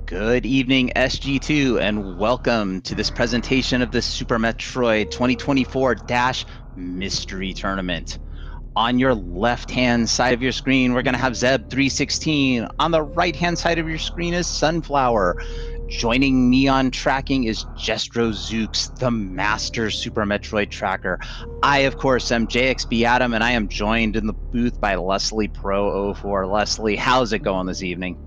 Good evening, SG2, and welcome to this presentation of the Super Metroid 2024-Mystery Tournament. On your left-hand side of your screen, we're going to have Zeb316. On the right-hand side of your screen is Sunflower. Joining me on tracking is Zeb316, the master Super Metroid tracker. I, of course, am JXB Adam, and I am joined in the booth by Leslie Pro04. Leslie, how's it going this evening?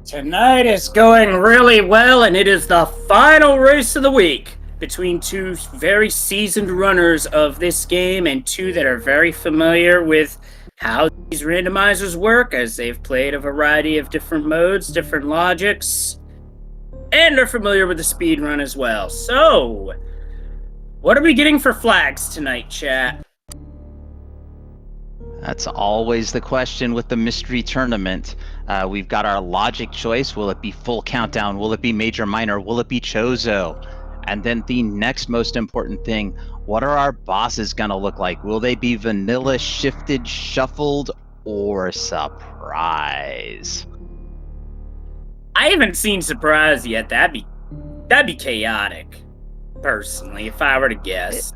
Tonight is going really well, and it is the final race of the week between two very seasoned runners of this game and two that are very familiar with how these randomizers work, as they've played a variety of different modes, different logics, and are familiar with the speedrun as well. So, what are we getting for flags tonight, chat? That's always the question with the mystery tournament. We've got our logic choice. Will it be full countdown? Will it be major minor? Will it be Chozo? And then the next most important thing, what are our bosses going to look like? Will they be vanilla, shifted, shuffled, or surprise? I haven't seen surprise yet. That'd be chaotic, personally, if I were to guess.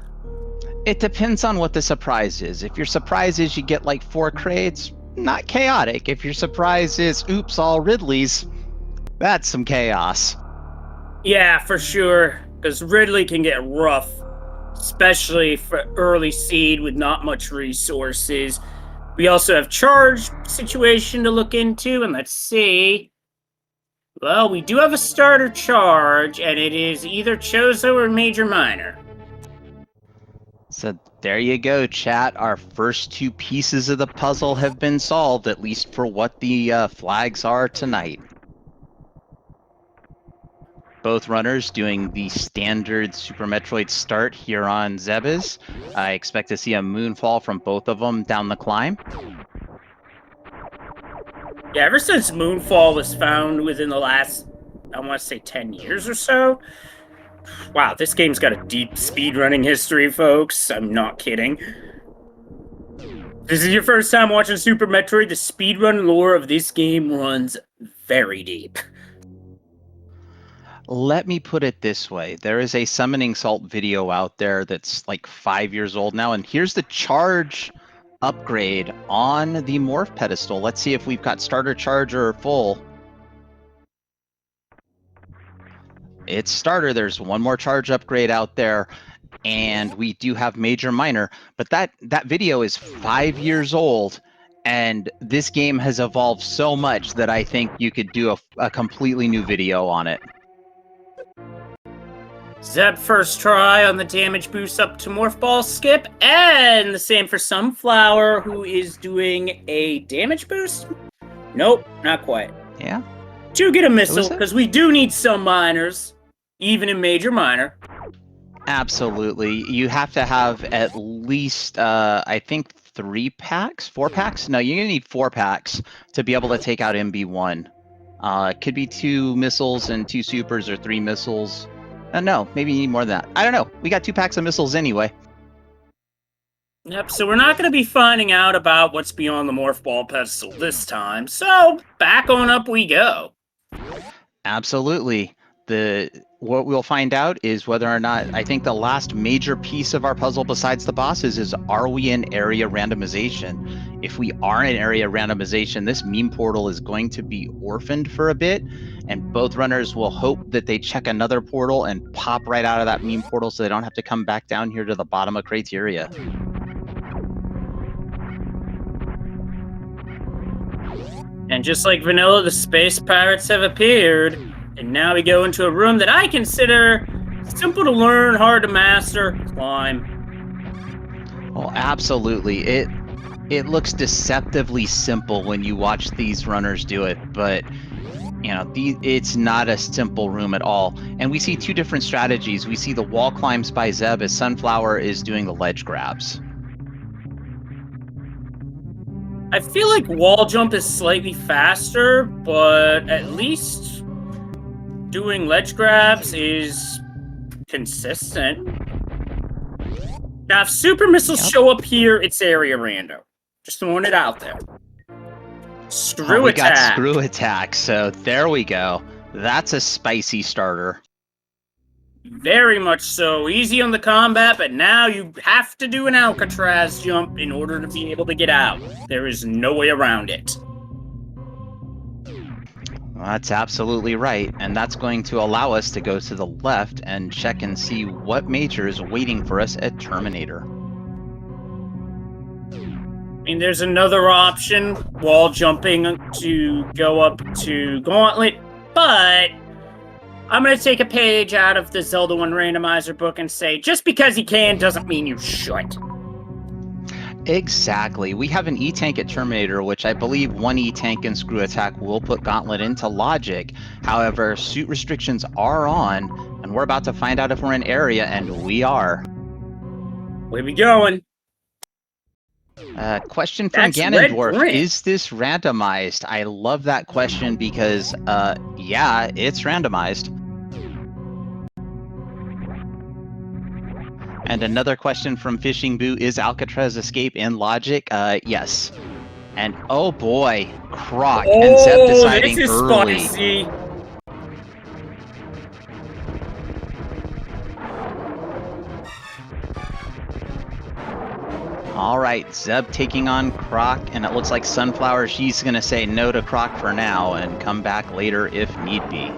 It depends on what the surprise is. If your surprise is you get like 4 crates, not chaotic. If your surprise is, oops, all Ridleys, that's some chaos. Yeah, for sure, because Ridley can get rough, especially for early seed with not much resources. We also have charge situation to look into, and let's see. Well, we do have a starter charge, and it is either Chozo or Major Minor. So there you go, chat. Our first 2 pieces of the puzzle have been solved, at least for what the flags are tonight. Both runners doing the standard Super Metroid start here on Zebes. I expect to see a moonfall from both of them down the climb. Yeah, ever since Moonfall was found within the last, I want to say 10 years or so. Wow, this game's got a deep speedrunning history, folks. I'm not kidding. If this is your first time watching Super Metroid, the speedrun lore of this game runs very deep. Let me put it this way. There is a Summoning Salt video out there that's like 5 years old now, and here's the charge upgrade on the Morph pedestal. Let's see if we've got starter charge or full. It's starter. There's one more charge upgrade out there, and we do have major minor, but that video is 5 years old, and this game has evolved so much that I think you could do a completely new video on it. Zeb first try on the damage boost up to Morph Ball skip, and the same for Sunflower, who is doing a damage boost? Nope, not quite. Yeah. Do get a missile, because we do need some minors, even in major minor. Absolutely. You have to have at least, I think, 4 packs? No, you're going to need 4 packs to be able to take out MB1. It could be 2 missiles and 2 supers, or 3 missiles. No, maybe you need more than that. I don't know. We got 2 packs of missiles anyway. Yep, so we're not going to be finding out about what's beyond the Morph Ball pedestal this time, so back on up we go. Absolutely. What we'll find out is whether or not, I think the last major piece of our puzzle besides the bosses is, are we in area randomization? If we are in area randomization, this meme portal is going to be orphaned for a bit, and both runners will hope that they check another portal and pop right out of that meme portal so they don't have to come back down here to the bottom of criteria. And just like vanilla, the space pirates have appeared. And now we go into a room that I consider simple to learn, hard to master, climb. Well, absolutely. It looks deceptively simple when you watch these runners do it, but you know, it's not a simple room at all. And we see 2 different strategies. We see the wall climbs by Zeb as Sunflower is doing the ledge grabs. I feel like wall jump is slightly faster, but at least doing ledge grabs is consistent. Now, if super missiles show up here, it's area random. Just throwing it out there. Screw attack. Got screw attack, so there we go. That's a spicy starter. Very much so. Easy on the combat, but now you have to do an Alcatraz jump in order to be able to get out. There is no way around it. Well, that's absolutely right, and that's going to allow us to go to the left and check and see what major is waiting for us at Terminator. I mean, there's another option, wall jumping to go up to Gauntlet, but I'm going to take a page out of the Zelda 1 Randomizer book and say, just because you can doesn't mean you should. Exactly. We have an E-Tank at Terminator, which I believe one E-Tank and Screw Attack will put Gauntlet into logic. However, suit restrictions are on, and we're about to find out if we're in area, and we are. Where we going? Question from Ganondorf. Is this randomized? I love that question because, yeah, it's randomized. And another question from Fishing Boo. Is Alcatraz Escape in logic? Yes. And oh boy, Croc and Zeb deciding this is early. Spicy. All right, Zeb taking on Croc, and it looks like Sunflower, she's going to say no to Croc for now and come back later if need be.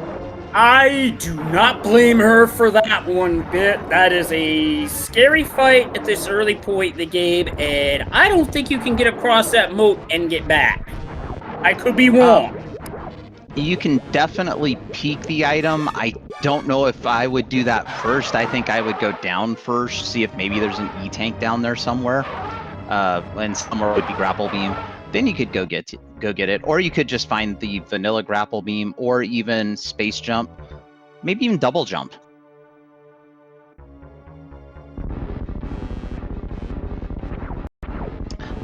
I do not blame her for that one bit. That is a scary fight at this early point in the game, and I don't think you can get across that moat and get back. I could be wrong. You can definitely peek the item. I don't know if I would do that first. I think I would go down first, see if maybe there's an E-Tank down there somewhere. And somewhere would be Grapple Beam. Then you could go get it, or you could just find the vanilla Grapple Beam, or even Space Jump, maybe even Double Jump.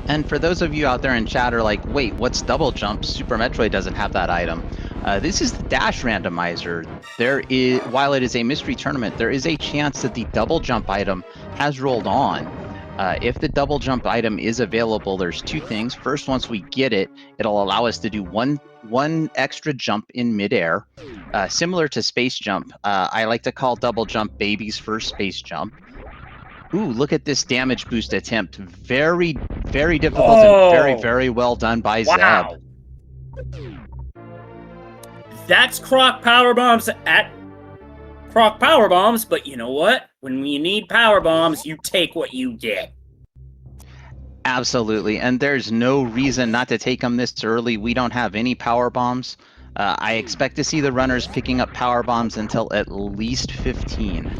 And for those of you out there in chat are like, wait, what's Double Jump? Super Metroid doesn't have that item. This is the Dash Randomizer. While it is a mystery tournament, there is a chance that the Double Jump item has rolled on. If the Double Jump item is available, there's two things. First, once we get it, it'll allow us to do one extra jump in midair, similar to Space Jump. I like to call Double Jump baby's first Space Jump. Ooh, look at this damage boost attempt. Very, very difficult and very, very well done by Zeb. That's Croc Power Bombs at Croc Power Bombs, but you know what? When you need Power Bombs, you take what you get. Absolutely, and there's no reason not to take them this early. We don't have any Power Bombs. I expect to see the runners picking up Power Bombs until at least 15.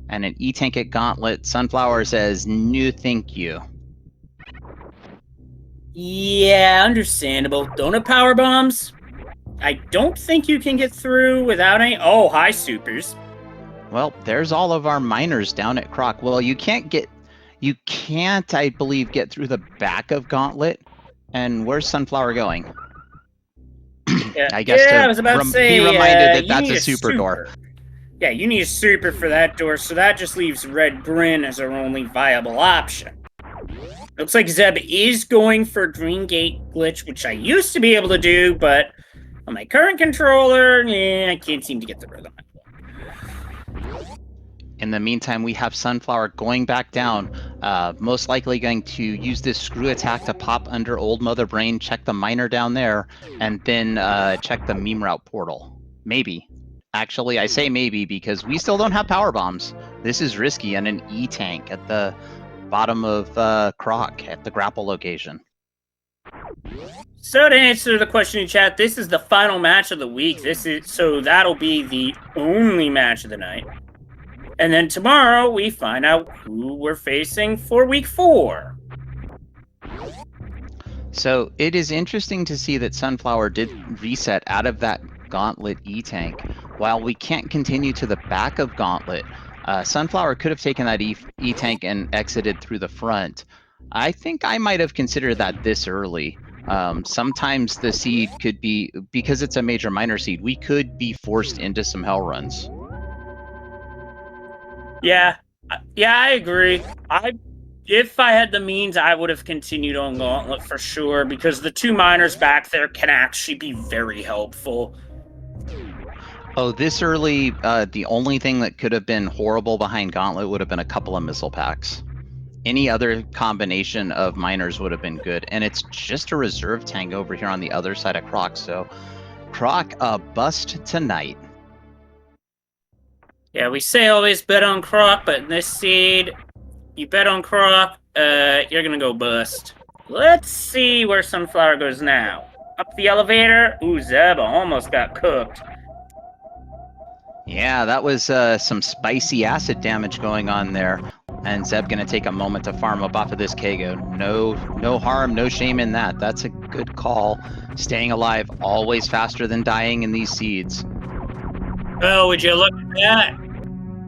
And an E-Tank at Gauntlet, Sunflower says, no thank you. Yeah, understandable. Don't have Power Bombs? I don't think you can get through without any... Oh, hi, Supers. Well, there's all of our miners down at Croc. Well, you can't, I believe, get through the back of Gauntlet. And where's Sunflower going? Yeah, I guess I was about to say, be reminded that that's a super door. Yeah, you need a super for that door, so that just leaves Red Bryn as our only viable option. Looks like Zeb is going for Dream Gate glitch, which I used to be able to do, but on my current controller, I can't seem to get the rhythm. In the meantime, we have Sunflower going back down, most likely going to use this Screw Attack to pop under Old Mother Brain, check the miner down there, and then check the meme route portal. Maybe. Actually, I say maybe because we still don't have Power Bombs. This is risky, and an E-Tank at the bottom of Croc at the grapple location. So to answer the question in chat, this is the final match of the week. So that'll be the only match of the night. And then tomorrow we find out who we're facing for week 4. So it is interesting to see that Sunflower did reset out of that Gauntlet E-Tank. While we can't continue to the back of Gauntlet, Sunflower could have taken that E-Tank and exited through the front. I think I might have considered that this early. Sometimes the seed could be, because it's a major minor seed, we could be forced into some hell runs. Yeah, I agree. If I had the means, I would have continued on Gauntlet for sure, because the two miners back there can actually be very helpful. Oh, this early, the only thing that could have been horrible behind Gauntlet would have been a couple of missile packs. Any other combination of miners would have been good. And it's just a reserve tank over here on the other side of Croc. So Croc, bust tonight. Yeah, we say always bet on Croc, but in this seed, you bet on Croc, you're gonna go bust. Let's see where Sunflower goes now. Up the elevator. Ooh, Zeb almost got cooked. Yeah, that was some spicy acid damage going on there. And Zeb gonna take a moment to farm up off of this Kago. No harm, no shame in that. That's a good call. Staying alive, always faster than dying in these seeds. Oh, would you look at that?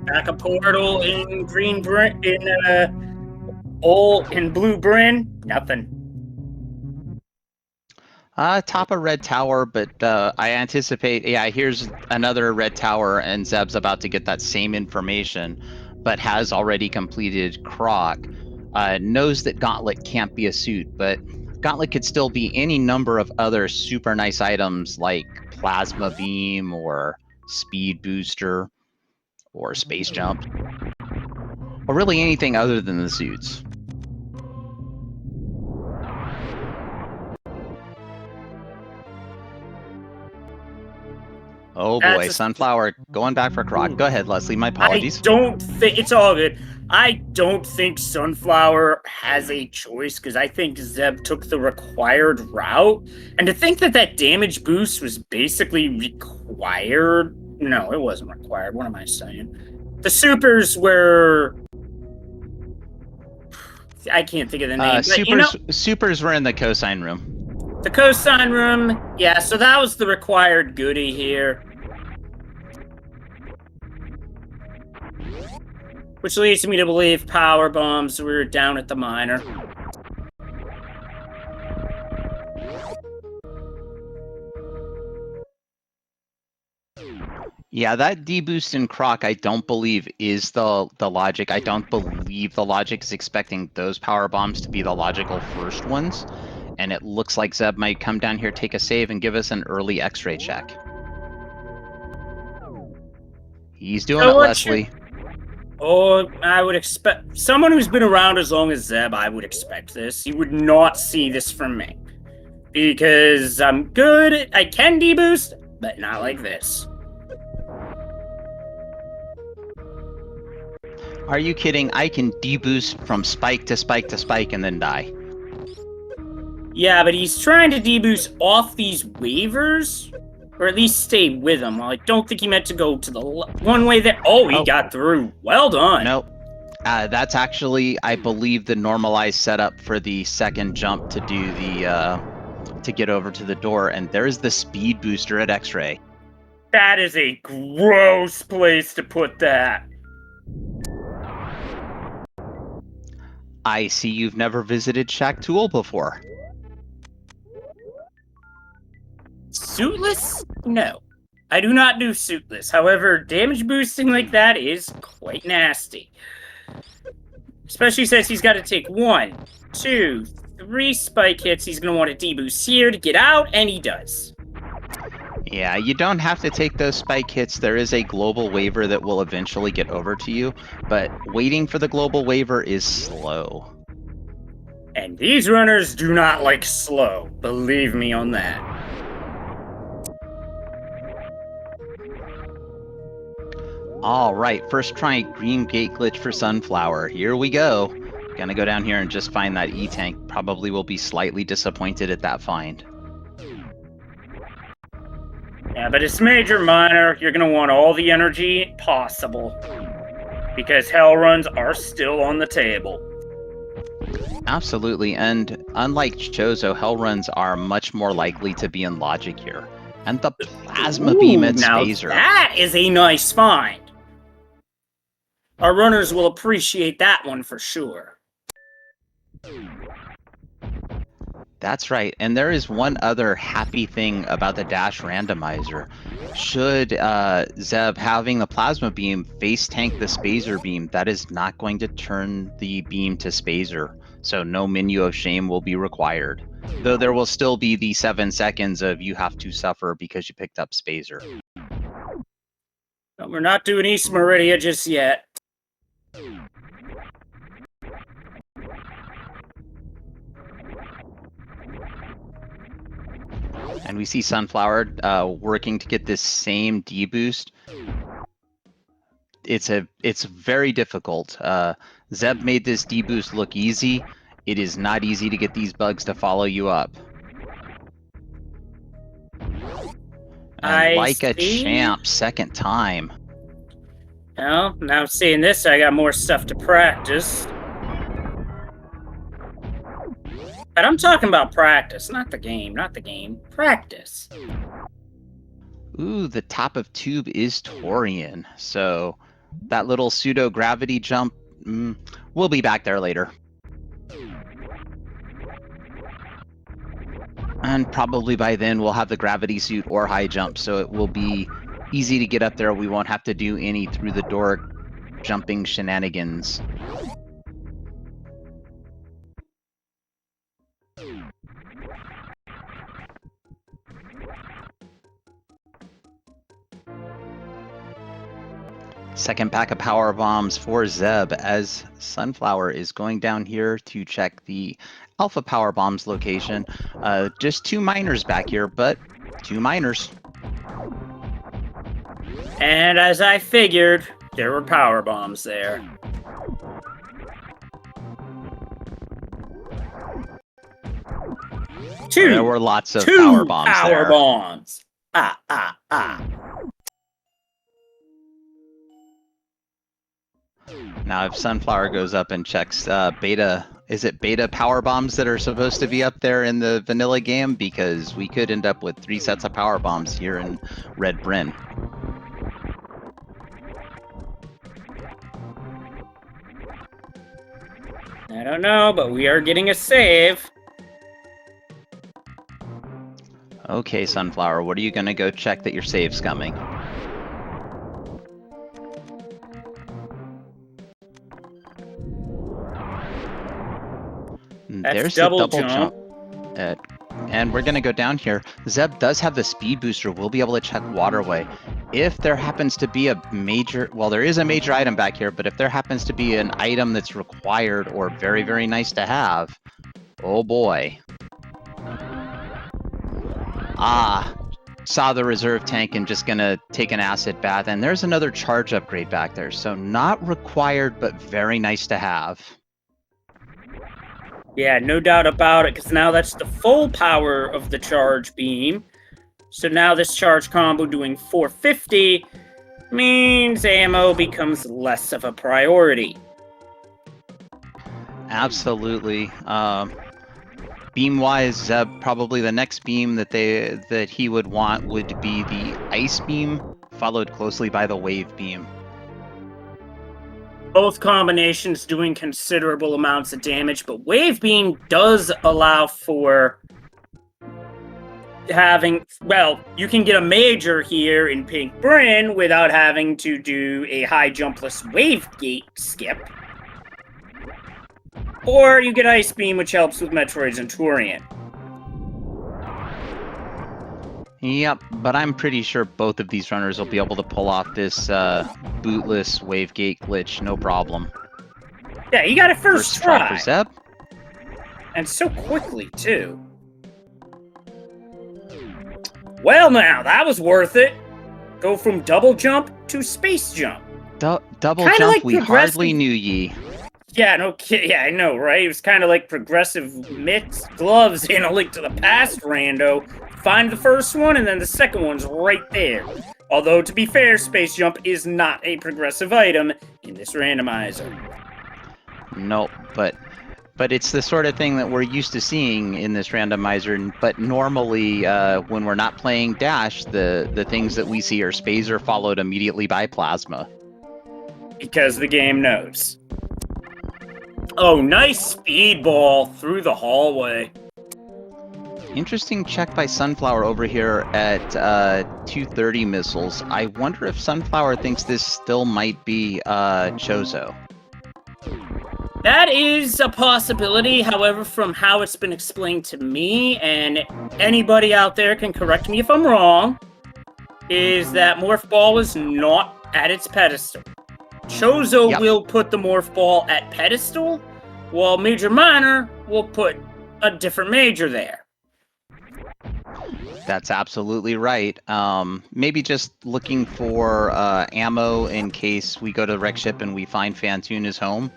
Back a portal in green Bryn, in blue Bryn. Nothing. Top of red tower, but I anticipate, yeah, here's another red tower, and Zeb's about to get that same information, but has already completed Croc. Knows that Gauntlet can't be a suit, but Gauntlet could still be any number of other super nice items like Plasma Beam or Speed Booster or Space Jump, or really anything other than the suits. Oh boy, Sunflower going back for Croc. Go ahead, Leslie. My apologies. I don't think it's all good. I don't think Sunflower has a choice because I think Zeb took the required route. And to think that that damage boost was basically required. No, it wasn't required. What am I saying? The supers were. I can't think of the name. Supers were in the cosine room. The cosine room, yeah, so that was the required goodie here. Which leads me to believe power bombs were down at the miner. Yeah, that deboost in Croc, I don't believe is the logic. I don't believe the logic is expecting those power bombs to be the logical first ones. And it looks like Zeb might come down here, take a save, and give us an early X-ray check. He's doing it, Leslie. Oh, I would expect someone who's been around as long as Zeb. I would expect this. You would not see this from me because I'm good. I can deboost, but not like this. Are you kidding? I can deboost from spike to spike to spike and then die. Yeah, but he's trying to deboost off these waivers, or at least stay with them. Well, I don't think he meant to go to the one way there. Oh, he got through. Well done. Nope. That's actually, I believe, the normalized setup for the second jump to do the, to get over to the door. And there's the speed booster at X-ray. That is a gross place to put that. I see you've never visited Shack Tool before. Suitless? No. I do not do suitless. However, damage boosting like that is quite nasty. Especially since he's got to take 1, 2, 3 spike hits. He's going to want to deboost here to get out, and he does. Yeah, you don't have to take those spike hits. There is a global waiver that will eventually get over to you, but waiting for the global waiver is slow. And these runners do not like slow. Believe me on that. All right, first try green gate glitch for Sunflower. Here we go. Gonna go down here and just find that E-tank. Probably will be slightly disappointed at that find. Yeah, but it's major minor. You're gonna want all the energy possible. Because hell runs are still on the table. Absolutely, and unlike Chozo, hell runs are much more likely to be in logic here. And the plasma beam at Spazer. That is a nice find. Our runners will appreciate that one for sure. That's right, and there is one other happy thing about the dash randomizer. Should Zeb having the plasma beam face tank the Spazer beam, that is not going to turn the beam to Spazer, so no menu of shame will be required. Though there will still be the 7 seconds of you have to suffer because you picked up Spazer. But we're not doing East Meridia just yet. And we see Sunflower working to get this same D boost. It's very difficult. Zeb made this D boost look easy. It is not easy to get these bugs to follow you up. And like a champ, second time. Well, now seeing this, I got more stuff to practice. But I'm talking about practice, not the game, Practice. Ooh, the top of tube is Torian. So that little pseudo-gravity jump, we'll be back there later. And probably by then we'll have the gravity suit or high jump, so it will be easy to get up there. We won't have to do any through the door jumping shenanigans. Second pack of power bombs for Zeb as Sunflower is going down here to check the alpha power bombs location. Just 2 miners back here, but 2 miners. And as I figured, there were power bombs there. There were lots of power bombs there. Power bombs. Now, if Sunflower goes up and checks beta, is it beta power bombs that are supposed to be up there in the vanilla game? Because we could end up with 3 sets of power bombs here in Red Bryn. I don't know, but we are getting a save. Okay, Sunflower, what are you going to go check that your save's coming? There's the double jump. And we're going to go down here. Zeb does have the speed booster. We'll be able to check waterway. If there happens to be a major, well, there is a major item back here, but if there happens to be an item that's required or very, very nice to have, oh boy. Saw the reserve tank and just gonna take an acid bath. And there's another charge upgrade back there. So not required, but very nice to have. Yeah, no doubt about it, because now that's the full power of the charge beam. So now this charge combo doing 450 means ammo becomes less of a priority. Absolutely. Beam-wise, Zeb, probably the next beam that he would want would be the ice beam, followed closely by the wave beam. Both combinations doing considerable amounts of damage, but Wave Beam does allow for having, well, you can get a major here in Pink Bryn without having to do a high jumpless Wave Gate skip. Or you get Ice Beam, which helps with Metroids and Torian. Yep, but I'm pretty sure both of these runners will be able to pull off this bootless wave gate glitch, no problem. Yeah, you got it first try. For Zeb. And so quickly, too. Well, now, that was worth it. Go from double jump to space jump. Double Kinda jump, like we hardly knew ye. Yeah, no kidding. Yeah, I know, right? It was kind of like progressive mitts, gloves in A Link to the Past rando. Find the first one, and then the second one's right there. Although, to be fair, space jump is not a progressive item in this randomizer. Nope, but it's the sort of thing that we're used to seeing in this randomizer. But normally, when we're not playing Dash, the things that we see are Spazer followed immediately by Plasma. Because the game knows. Oh, nice speedball through the hallway. Interesting check by Sunflower over here at 230 missiles. I wonder if Sunflower thinks this still might be Chozo. That is a possibility. However, from how it's been explained to me, and anybody out there can correct me if I'm wrong, is that Morph Ball was not at its pedestal. Chozo Yep. will put the morph ball at pedestal, while Major Minor will put a different major there. That's absolutely right. Maybe just looking for ammo in case we go to the wreck ship and we find Fantoon is home.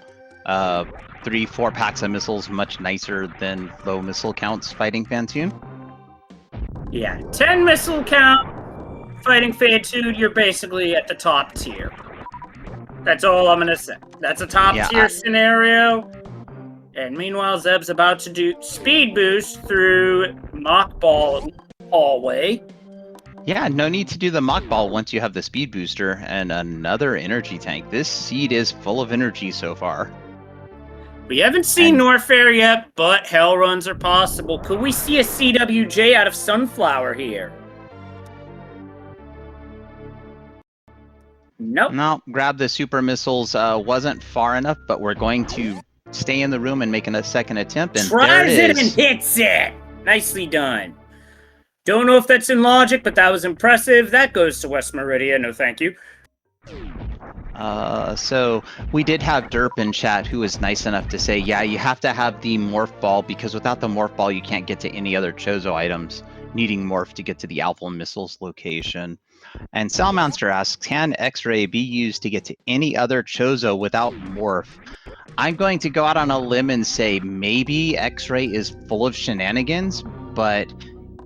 3-4 packs of missiles, much nicer than low missile counts fighting Fantoon. Yeah, 10 missile count, fighting Fantoon, you're basically at the top tier. That's all I'm gonna say. That's a top tier scenario. And meanwhile, Zeb's about to do speed boost through Mock Ball hallway. Yeah, no need to do the mock ball once you have the speed booster and another energy tank. This seed is full of energy so far. We haven't seen Norfair yet, but hell runs are possible. Could we see a CWJ out of Sunflower here? Nope. No, grab the super missiles wasn't far enough, but we're going to stay in the room and make a second attempt. And tries there it and hits it. Nicely done. Don't know if that's in logic, but that was impressive. That goes to West Meridia. No, thank you. So we did have Derp in chat who was nice enough to say, yeah, you have to have the morph ball because without the morph ball, you can't get to any other Chozo items, needing morph to get to the Alpha Missiles location. And Salmonster asks, can X-Ray be used to get to any other Chozo without morph? I'm going to go out on a limb and say maybe X-Ray is full of shenanigans, but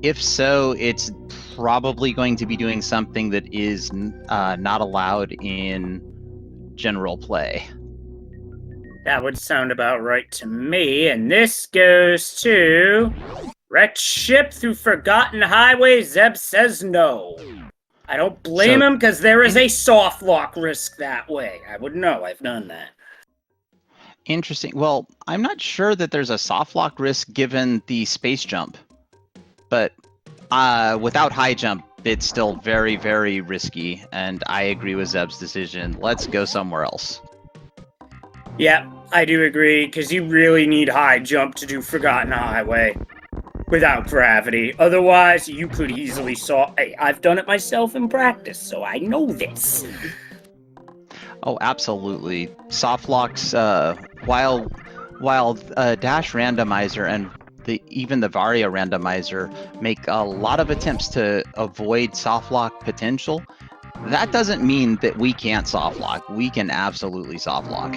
if so, it's probably going to be doing something that is not allowed in general play. That would sound about right to me. And this goes to wrecked ship through Forgotten Highway. Zeb says no. I don't blame him because there is a soft lock risk that way. I would know. I've done that. Interesting. Well, I'm not sure that there's a soft lock risk given the space jump. But without high jump, it's still very, very risky, and I agree with Zeb's decision. Let's go somewhere else. Yeah, I do agree, because you really need high jump to do Forgotten Highway without gravity. Otherwise, you could easily saw... Hey, I've done it myself in practice, so I know this. Oh, absolutely. Soft locks, while Dash Randomizer and even the Varia Randomizer make a lot of attempts to avoid soft lock potential, that doesn't mean that we can't soft lock. We can absolutely soft lock.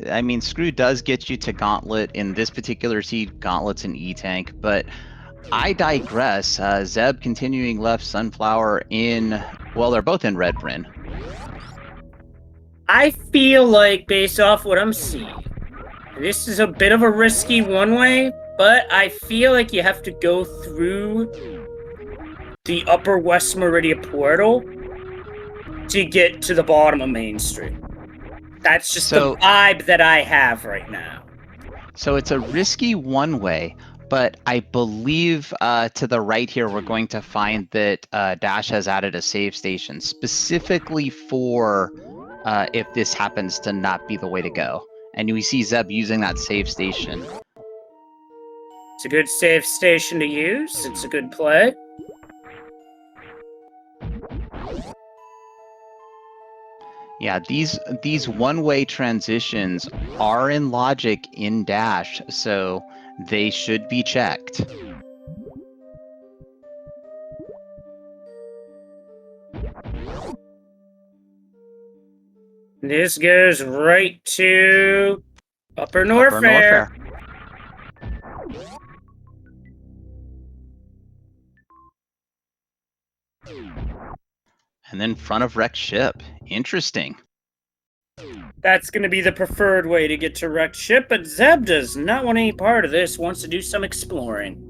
I mean, Screw does get you to Gauntlet. In this particular seed, Gauntlet's an E-Tank, but I digress. Zeb continuing left, Sunflower in... Well, they're both in Red Bryn. I feel like, based off what I'm seeing, this is a bit of a risky one-way, but I feel like you have to go through the upper West Meridia portal to get to the bottom of Main Street. That's just the vibe that I have right now. So it's a risky one-way, but I believe to the right here, we're going to find that Dash has added a save station specifically for if this happens to not be the way to go. And we see Zeb using that save station. It's a good save station to use. It's a good play. Yeah, these one-way transitions are in logic in Dash, so they should be checked. This goes right to Upper Norfair. And then front of wrecked ship. Interesting. That's going to be the preferred way to get to wrecked ship, but Zeb does not want any part of this, wants to do some exploring.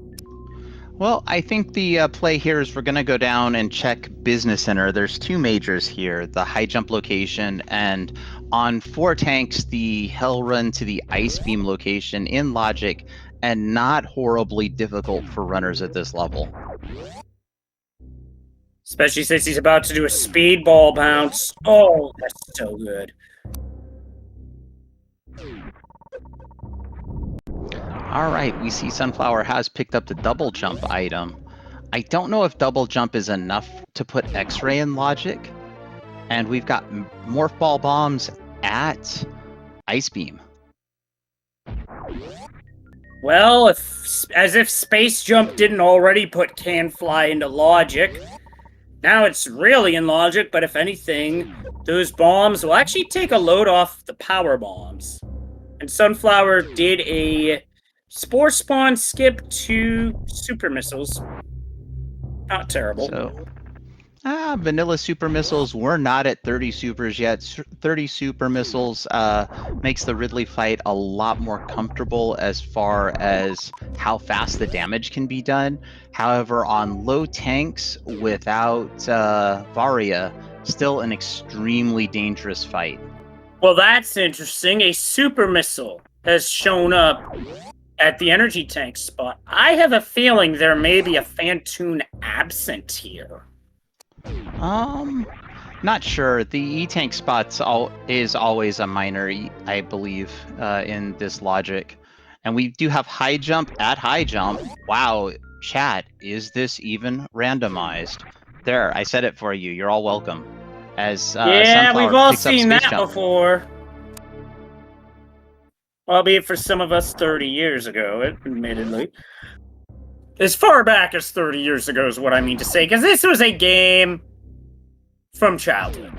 Well, I think the play here is we're going to go down and check Business Center. There's two majors here, the high jump location, and on 4 tanks, the hell run to the ice beam location in logic, and not horribly difficult for runners at this level. Especially since he's about to do a speedball bounce. Oh, that's so good. All right, we see Sunflower has picked up the double jump item. I don't know if double jump is enough to put X-ray in logic. And we've got morph ball bombs at Ice Beam. Well, as if Space Jump didn't already put Can Fly into logic. Now it's really in logic, but if anything, those bombs will actually take a load off the power bombs. And Sunflower did a Spore Spawn skip to Super Missiles. Not terrible. So, vanilla super missiles, we're not at 30 supers yet. 30 super missiles makes the Ridley fight a lot more comfortable as far as how fast the damage can be done. However, on low tanks without Varia, still an extremely dangerous fight. Well, that's interesting. A super missile has shown up at the energy tank spot. I have a feeling there may be a Phantoon absent here. Not sure. The E-tank spots is always a minor, I believe, in this logic. And we do have high jump at high jump. Wow, chat, is this even randomized? There, I said it for you. You're all welcome. As yeah, Sunflower we've all picks up seen space that jump. before. Albeit for some of us 30 years ago, admittedly. As far back as 30 years ago is what I mean to say, because this was a game from childhood.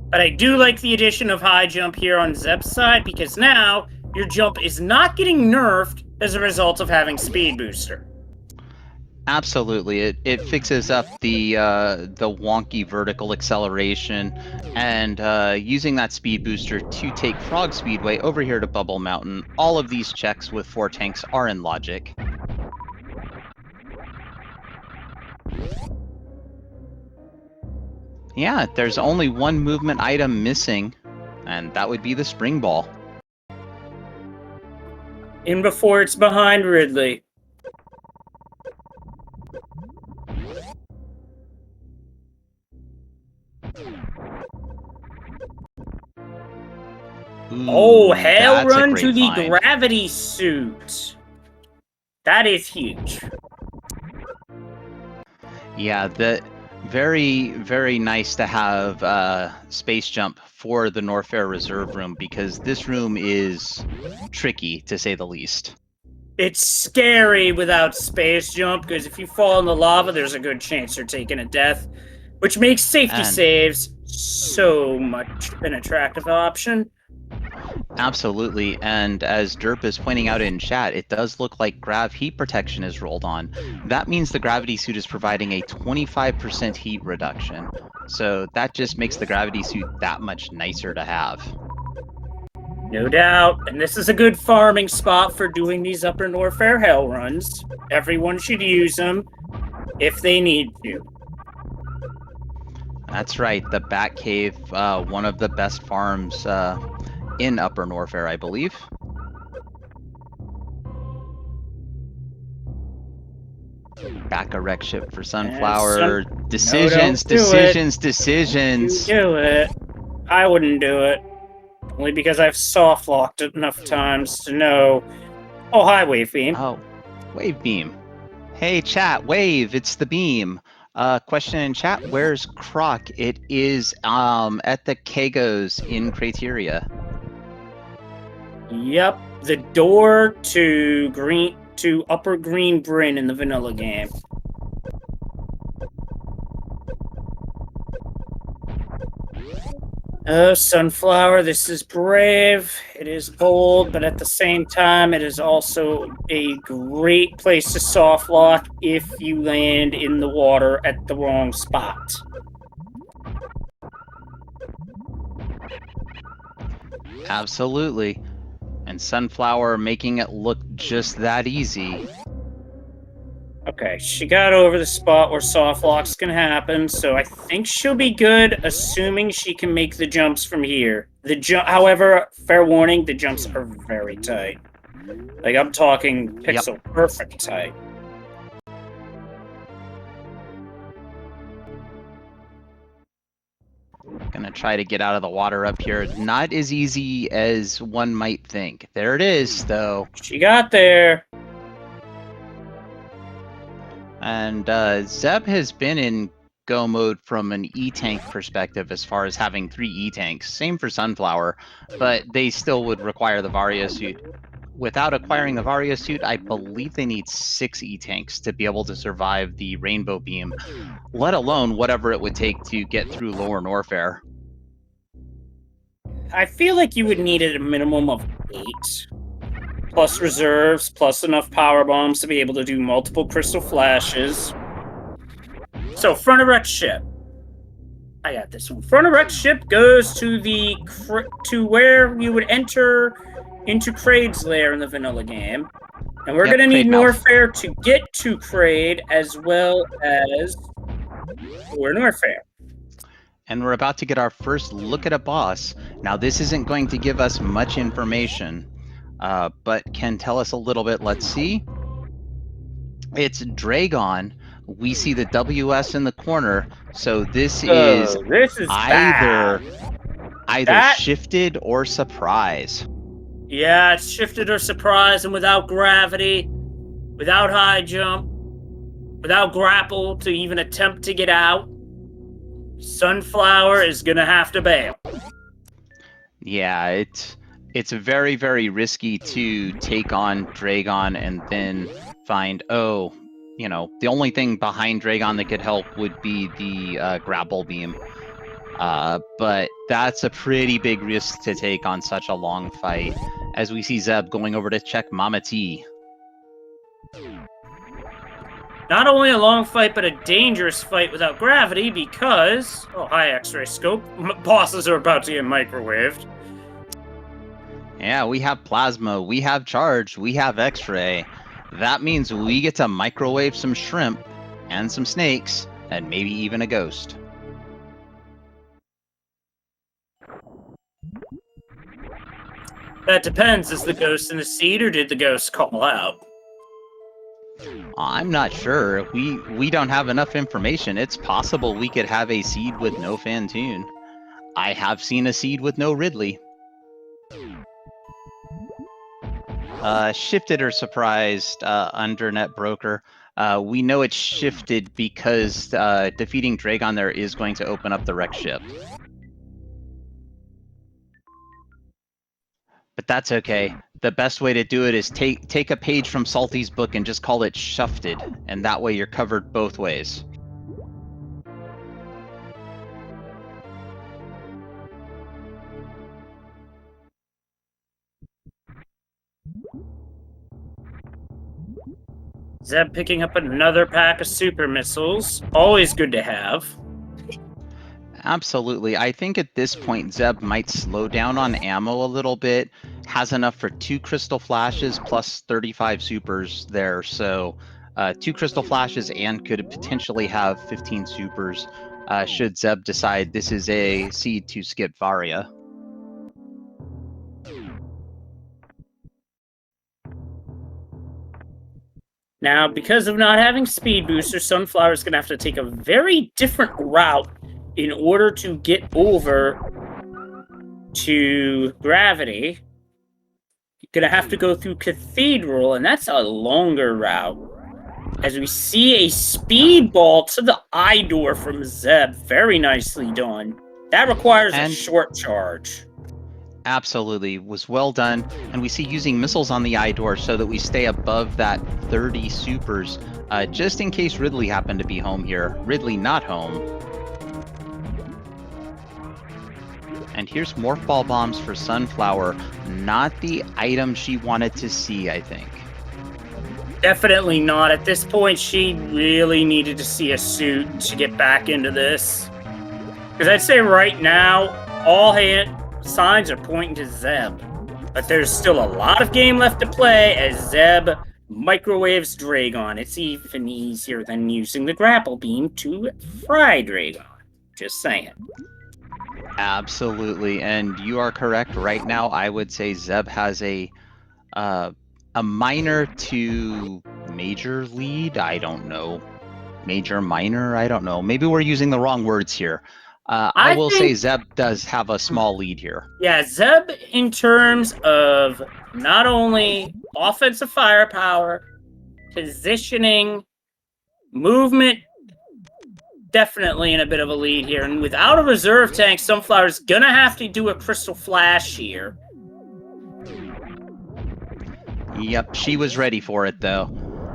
But I do like the addition of high jump here on Zeb's side, because now your jump is not getting nerfed as a result of having speed booster. Absolutely, it fixes up the wonky vertical acceleration, and using that speed booster to take Frog Speedway over here to Bubble Mountain. All of these checks with 4 tanks are in logic. Yeah, there's only one movement item missing, and that would be the spring ball. In before it's behind Ridley. Ooh, Hail Run to the find. gravity suit. That is huge. Yeah, very, very nice to have space jump for the Norfair Reserve Room, because this room is tricky, to say the least. It's scary without space jump, because if you fall in the lava, there's a good chance you're taking a death, which makes safety saves so much an attractive option. Absolutely, and as Derp is pointing out in chat, it does look like grav heat protection is rolled on. That means the gravity suit is providing a 25% heat reduction. So that just makes the gravity suit that much nicer to have. No doubt, and this is a good farming spot for doing these Upper Norfair Hell runs. Everyone should use them if they need to. That's right, the Bat Cave, one of the best farms in Upper Norfair, I believe. Back a wreck ship for Sunflower. Decisions. You do it. I wouldn't do it. Only because I've soft locked it enough times to know. Oh, hi, Wave Beam. Oh, Wave Beam. Hey, chat, Wave, it's the beam. Question in chat, where's Croc? It is at the Kagos in Crateria. Yep, the door to Upper Green Bryn in the vanilla game. Oh, Sunflower, this is brave. It is bold, but at the same time, it is also a great place to soft lock if you land in the water at the wrong spot. Absolutely. And Sunflower making it look just that easy. Okay, she got over the spot where soft locks can happen, so I think she'll be good, assuming she can make the jumps from here. However, fair warning, the jumps are very tight. Like, I'm talking pixel perfect tight. Gonna try to get out of the water up here. Not as easy as one might think. There it is, though. She got there. And Zeb has been in go mode from an E-Tank perspective as far as having 3 E-Tanks. Same for Sunflower, but they still would require the Vario suit. Without acquiring the Vario suit, I believe they need 6 E-Tanks to be able to survive the Rainbow Beam, let alone whatever it would take to get through Lower Norfair. I feel like you would need a minimum of 8. Plus reserves, plus enough power bombs to be able to do multiple crystal flashes. So, front of wreck ship. I got this one. Front of wreck ship goes to where you would enter into Kraid's lair in the vanilla game. And we're going to need Norfair to get to Kraid as well as Lower Norfair. And we're about to get our first look at a boss. Now, this isn't going to give us much information, but can tell us a little bit. Let's see. It's Dragon. We see the WS in the corner, so this is either shifted or surprise. Yeah, it's shifted or surprise, and without gravity, without high jump, without grapple to even attempt to get out, Sunflower is gonna have to bail. Yeah, it's very, very risky to take on Dragon and then find, oh, you know, the only thing behind Dragon that could help would be the grapple beam. But that's a pretty big risk to take on such a long fight, as we see Zeb going over to check Mama T. Not only a long fight, but a dangerous fight without gravity because... Oh, hi, X-ray scope. Bosses are about to get microwaved. Yeah, we have plasma, we have charge, we have X-ray. That means we get to microwave some shrimp and some snakes and maybe even a ghost. That depends. Is the ghost in the seed, or did the ghost call out? I'm not sure. We don't have enough information. It's possible we could have a seed with no Fantoon. I have seen a seed with no Ridley. Shifted or surprised, Undernet Broker. We know it's shifted because defeating Dragon there is going to open up the wreck ship. But that's okay. The best way to do it is take a page from Salty's book and just call it shufted, and that way you're covered both ways. Zeb picking up another pack of super missiles. Always good to have. Absolutely. I think at this point, Zeb might slow down on ammo a little bit. Has enough for 2 crystal flashes plus 35 supers there. So 2 crystal flashes and could potentially have 15 supers should Zeb decide this is a seed to skip Varia. Now, because of not having speed booster, Sunflower's going to have to take a very different route in order to get over to Gravity. You're going to have to go through Cathedral, and that's a longer route. As we see a speedball to the eye door from Zeb. Very nicely done. That requires a short charge. Absolutely, was well done, and we see using missiles on the eye door so that we stay above that 30 supers, just in case Ridley happened to be home here. Ridley not home. And here's Morph Ball Bombs for Sunflower, not the item she wanted to see, I think. Definitely not. At this point, she really needed to see a suit to get back into this. Because I'd say right now, all signs are pointing to Zeb. But there's still a lot of game left to play as Zeb microwaves Dragon. It's even easier than using the grapple beam to fry Dragon. Just saying. Absolutely, and you are correct. Right now, I would say Zeb has a minor to major lead. I don't know. Major, minor, I don't know. Maybe we're using the wrong words here. I will say Zeb does have a small lead here. Yeah, Zeb, in terms of not only offensive firepower, positioning, movement, definitely in a bit of a lead here. And without a reserve tank, Sunflower's gonna have to do a Crystal Flash here. Yep, she was ready for it, though.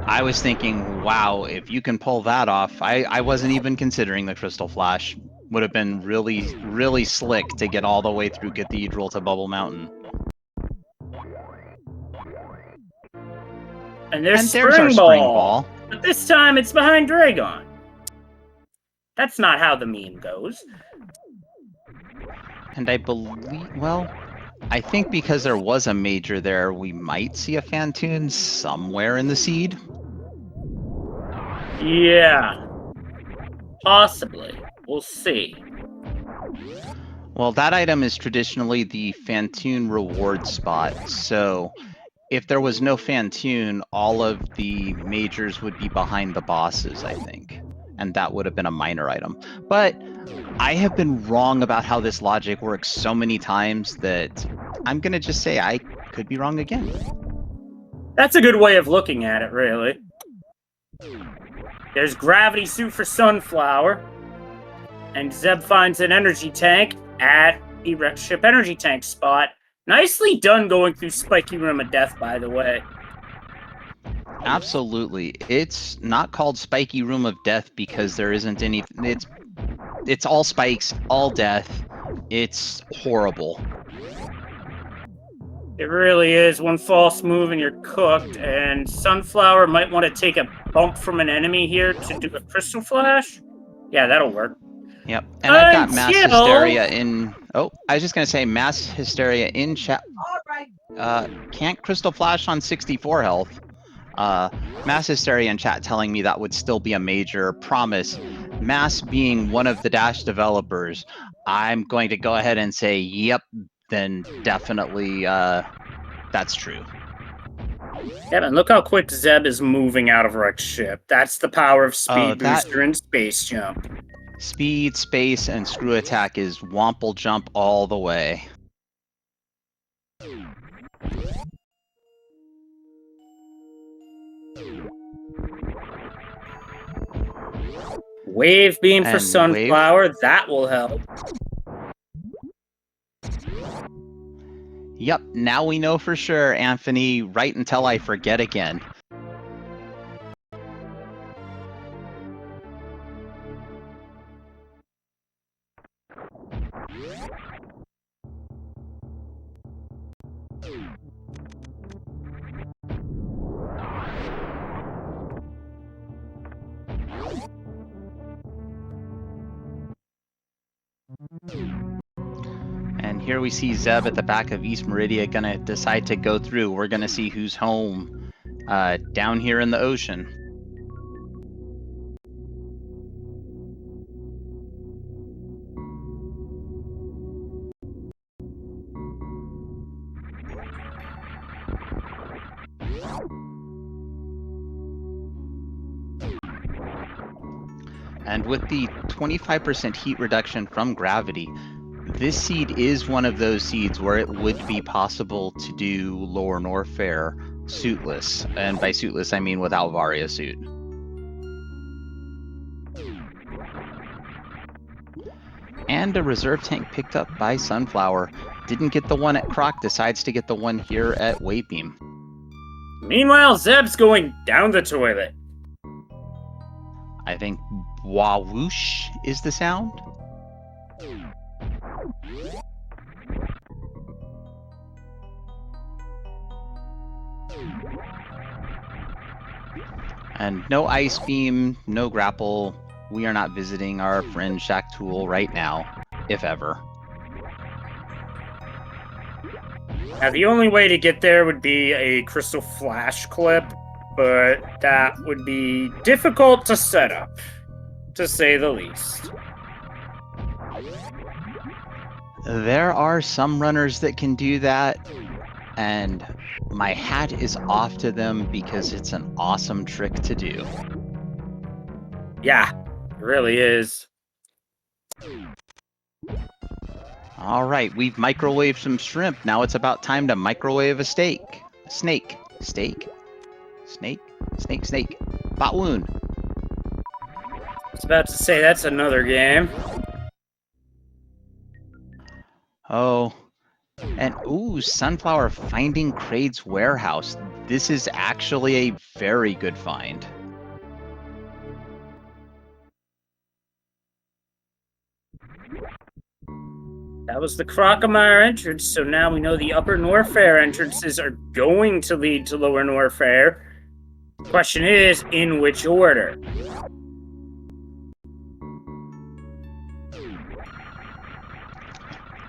I was thinking, wow, if you can pull that off, I wasn't even considering the Crystal Flash. Would have been really, really slick to get all the way through Cathedral to Bubble Mountain. And there's our Spring Ball. But this time it's behind Dragon. That's not how the meme goes. And I believe, well, I think because there was a major there, we might see a Phantoon somewhere in the seed. Yeah. Possibly. We'll see. Well, that item is traditionally the Phantoon reward spot, so if there was no Phantoon, all of the majors would be behind the bosses, I think. And that would have been a minor item. But I have been wrong about how this logic works so many times that I'm going to just say I could be wrong again. That's a good way of looking at it, really. There's Gravity Suit for Sunflower. And Zeb finds an energy tank at the Wrecked Ship energy tank spot. Nicely done going through Spiky Room of Death, by the way. Absolutely. It's not called Spiky Room of Death because there isn't any... It's all spikes, all death. It's horrible. It really is. One false move and you're cooked. And Sunflower might want to take a bump from an enemy here to do a Crystal Flash. Yeah, that'll work. Yep. And I've got Mass Hysteria in... Oh, I was just going to say Mass Hysteria in chat. Can't Crystal Flash on 64 health. Mass Hysteria in chat telling me that would still be a major promise. Mass being one of the Dash developers, I'm going to go ahead and say, yep, then definitely that's true. Yeah, and look how quick Zeb is moving out of Wrecked Ship. That's the power of Speed Booster and Space Jump. Speed, Space, and Screw Attack is Womple Jump all the way. Wave Beam for Sunflower, that will help. Yep, now we know for sure, Anthony, right until I forget again. And here we see Zeb at the back of East Meridia gonna decide to go through. We're gonna see who's home down here in the ocean. And with the 25% heat reduction from gravity, this seed is one of those seeds where it would be possible to do Lower Norfair suitless. And by suitless, I mean without Varia suit. And a reserve tank picked up by Sunflower. Didn't get the one at Croc, decides to get the one here at Wavebeam. Meanwhile, Zeb's going down the toilet. I think wah-whoosh is the sound. And no Ice Beam, no Grapple. We are not visiting our friend Shaq-Tool right now, if ever. Now, the only way to get there would be a Crystal Flash clip, but that would be difficult to set up, to say the least. There are some runners that can do that, and my hat is off to them because it's an awesome trick to do. Yeah, it really is. All right, we've microwaved some shrimp. Now it's about time to microwave a steak. Snake. Steak. Snake. Snake. Snake. Baoon. I was about to say that's another game. Oh. And ooh, Sunflower finding Kraid's warehouse. This is actually a very good find. That was the Crocomire entrance, so now we know the Upper Norfair entrances are going to lead to Lower Norfair. Question is, in which order?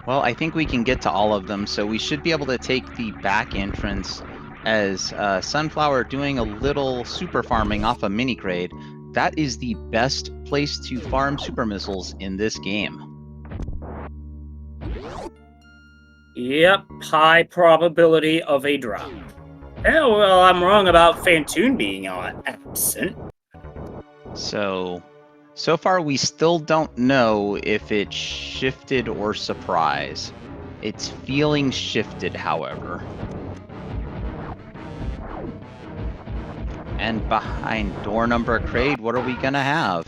Well, I think we can get to all of them, so we should be able to take the back entrance as Sunflower doing a little super farming off a mini Kraid. That is the best place to farm super missiles in this game. Yep, high probability of a drop. Oh, well, I'm wrong about Fantoon being absent. So far we still don't know if it's shifted or surprise. It's feeling shifted, however. And behind door number Kraid, what are we gonna have?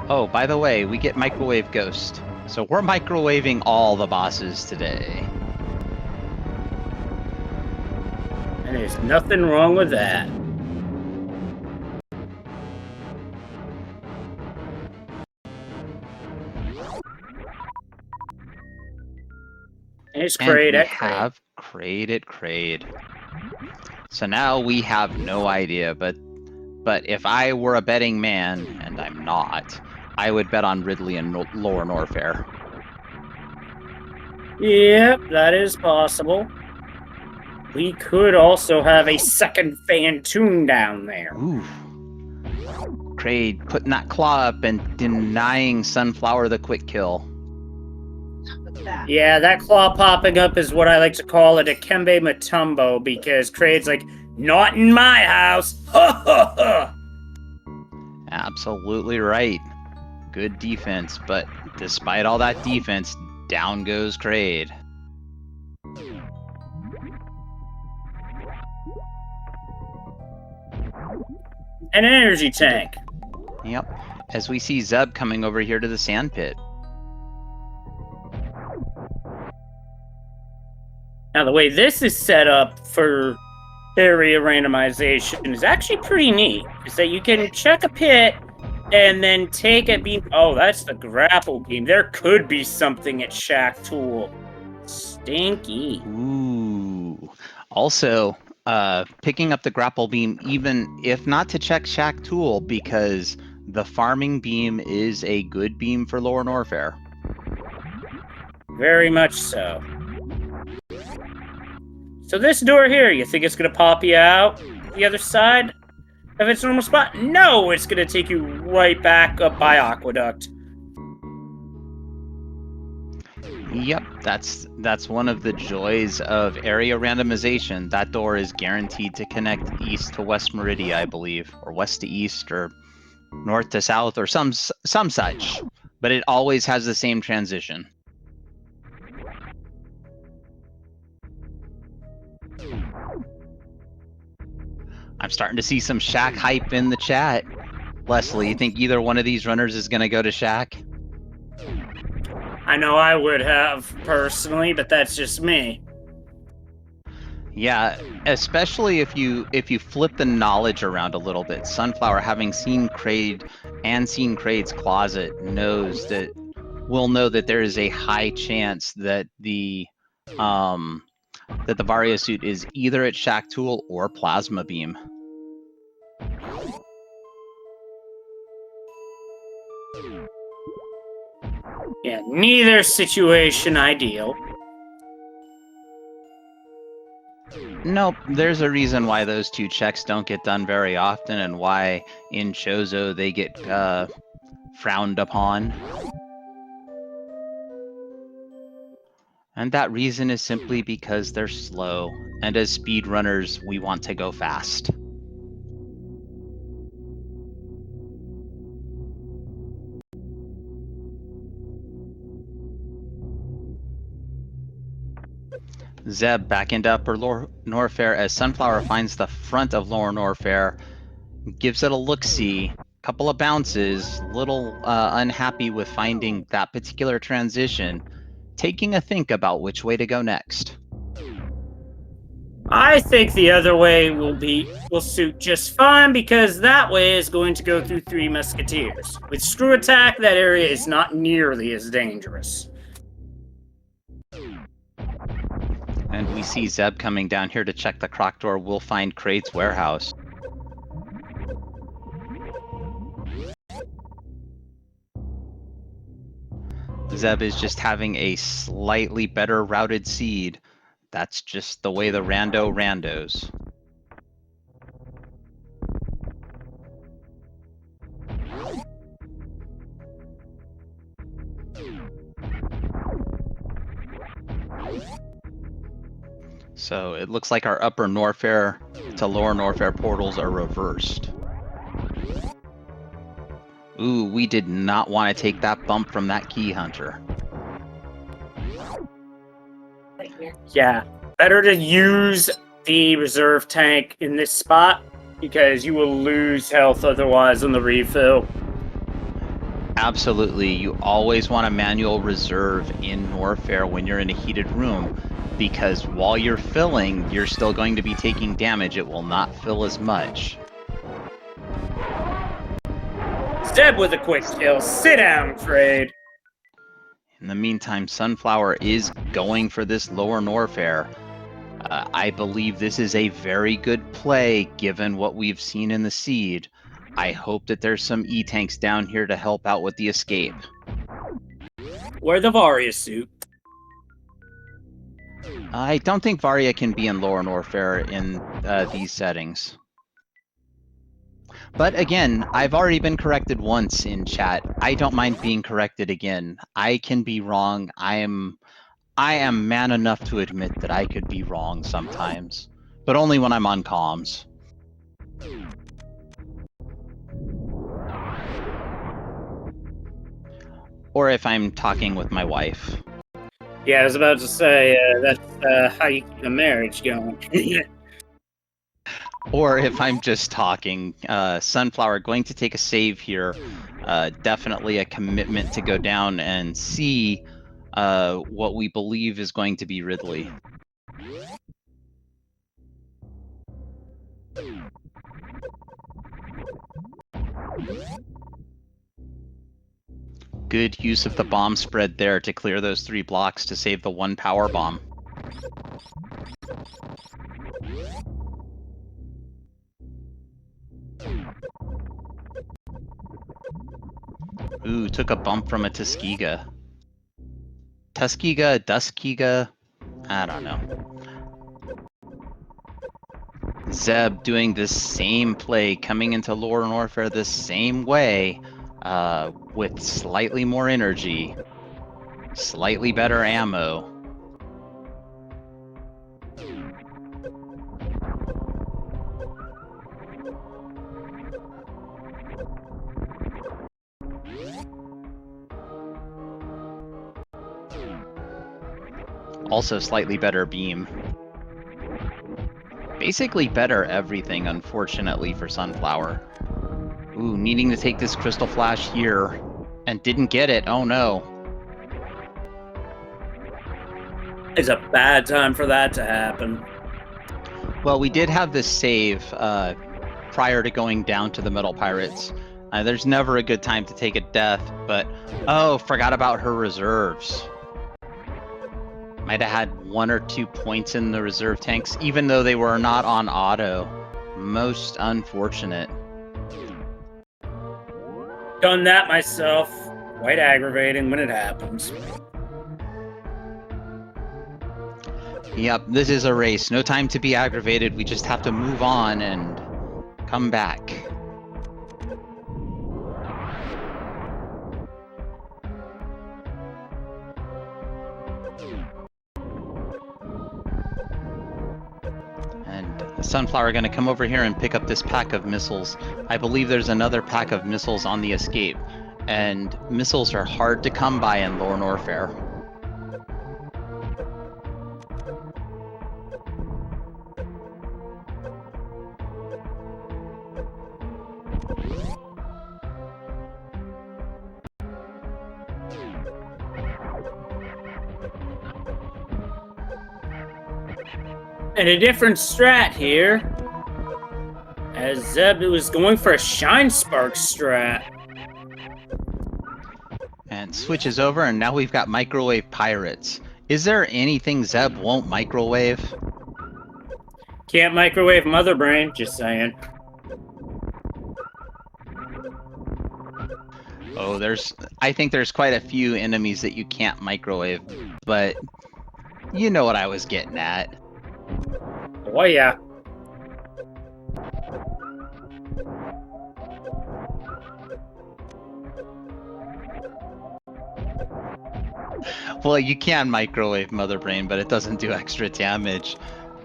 Oh, by the way, we get Microwave Ghost. So we're microwaving all the bosses today. And there's nothing wrong with that. And it's Kraid at Kraid. Have Kraid at Kraid. So now we have no idea, but if I were a betting man, and I'm not, I would bet on Ridley and Lower Norfair. Yep, that is possible. We could also have a second Fantoon down there. Ooh. Kraid putting that claw up and denying Sunflower the quick kill. Yeah, that claw popping up is what I like to call a Dikembe Mutombo, because Kraid's like, not in my house! Ha ha ha! Absolutely right. Good defense, but despite all that defense, down goes Kraid. An energy tank. Yep. As we see Zeb coming over here to the sand pit. Now, the way this is set up for area randomization is actually pretty neat. Is that you can check a pit and then take a beam. Oh, that's the grapple beam. There could be something at Shack Tool. Stinky. Ooh. Also, picking up the grapple beam, even if not to check Shack Tool, because the farming beam is a good beam for Lower Norfair. Very much so. So this door here, you think it's going to pop you out the other side of its normal spot? No, it's going to take you right back up by Aqueduct. Yep, that's one of the joys of area randomization. That door is guaranteed to connect east to west Meridia, I believe, or west to east, or north to south, or some such. But it always has the same transition. I'm starting to see some Shack hype in the chat. Leslie, you think either one of these runners is going to go to Shack? I know I would have, personally, but that's just me. Yeah, especially if you flip the knowledge around a little bit. Sunflower, having seen Kraid and seen Kraid's closet, will know that there is a high chance that the Varia suit is either at Shack Tool or Plasma Beam. Yeah, neither situation ideal. Nope, there's a reason why those two checks don't get done very often, and why in Chozo they get frowned upon. And that reason is simply because they're slow, and as speedrunners, we want to go fast. Zeb back into Upper Norfair as Sunflower finds the front of Lower Norfair, gives it a look-see, couple of bounces, little unhappy with finding that particular transition, taking a think about which way to go next. I think the other way will suit just fine because that way is going to go through Three Musketeers. With Screw Attack, that area is not nearly as dangerous. And we see Zeb coming down here to check the croc door. We'll find Kraid's warehouse. Zeb is just having a slightly better routed seed. That's just the way the randos. So it looks like our Upper Norfair to Lower Norfair portals are reversed. Ooh, we did not want to take that bump from that key hunter. Yeah, better to use the reserve tank in this spot because you will lose health otherwise on the refill. Absolutely, you always want a manual reserve in Norfair when you're in a heated room, because while you're filling, you're still going to be taking damage. It will not fill as much. Zeb with a quick kill. Sit down, Kraid. In the meantime, Sunflower is going for this Lower Norfair. I believe this is a very good play given what we've seen in the seed. I hope that there's some E-tanks down here to help out with the escape. Wear the Varia suit. I don't think Varia can be in Lower Norfair in these settings. But again, I've already been corrected once in chat. I don't mind being corrected again. I can be wrong. I am man enough to admit that I could be wrong sometimes, but only when I'm on comms. Or if I'm talking with my wife. Yeah, I was about to say, that's how you keep a marriage going. Or if I'm just talking. Sunflower going to take a save here. Definitely a commitment to go down and see what we believe is going to be Ridley. Good use of the bomb spread there to clear those 3 blocks to save the 1 power bomb. Ooh, took a bump from a Tuskegee. Tuskegee, I don't know. Zeb doing the same play, coming into Lower Norfair the same way, with slightly more energy, slightly better ammo. Also slightly better beam. Basically better everything, unfortunately, for Sunflower. Ooh, needing to take this Crystal Flash here, and didn't get it. Oh no. It's a bad time for that to happen. Well, we did have this save prior to going down to the Metal Pirates. There's never a good time to take a death, but oh, forgot about her reserves. Might have had 1 or 2 points in the reserve tanks, even though they were not on auto. Most unfortunate. Done that myself. Quite aggravating when it happens. Yep, this is a race. No time to be aggravated. We just have to move on and come back. And Sunflower going to come over here and pick up this pack of missiles. I believe there's another pack of missiles on the escape. And missiles are hard to come by in Lower Norfair. And a different strat here. As Zeb was going for a Shine Spark strat. And switches over, and now we've got Microwave Pirates. Is there anything Zeb won't microwave? Can't microwave Mother Brain, just saying. Oh, I think there's quite a few enemies that you can't microwave, but you know what I was getting at. Oh yeah. Well, you can microwave Mother Brain, but it doesn't do extra damage.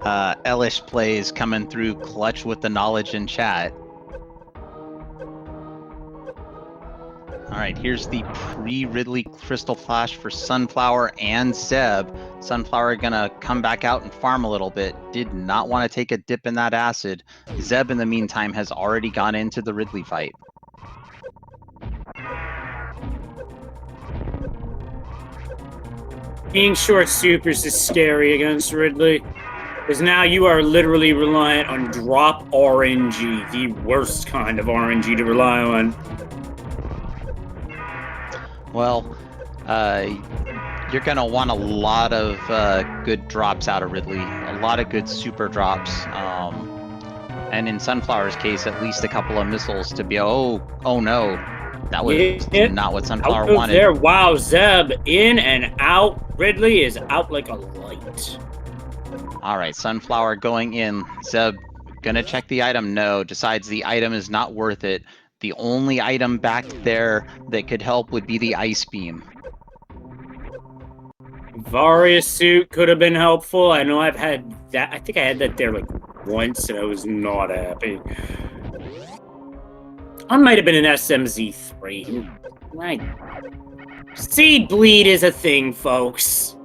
Elish plays coming through clutch with the knowledge in chat. Alright, here's the pre-Ridley Crystal Flash for Sunflower and Zeb. Sunflower gonna come back out and farm a little bit. Did not want to take a dip in that acid. Zeb, in the meantime, has already gone into the Ridley fight. Being short supers is scary against Ridley. Because now you are literally reliant on drop RNG, the worst kind of RNG to rely on. Well, you're going to want a lot of good drops out of Ridley. A lot of good super drops. And in Sunflower's case, at least a couple of missiles to be, oh no. That was not what Sunflower wanted. There. Wow, Zeb in and out. Ridley is out like a light. Alright, Sunflower going in. Zeb gonna check the item. No, decides the item is not worth it. The only item back there that could help would be the Ice Beam. Various suit could have been helpful. I know I've had that. I think I had that there like once and I was not happy. I might have been an SMZ3. Right. Seed bleed is a thing, folks.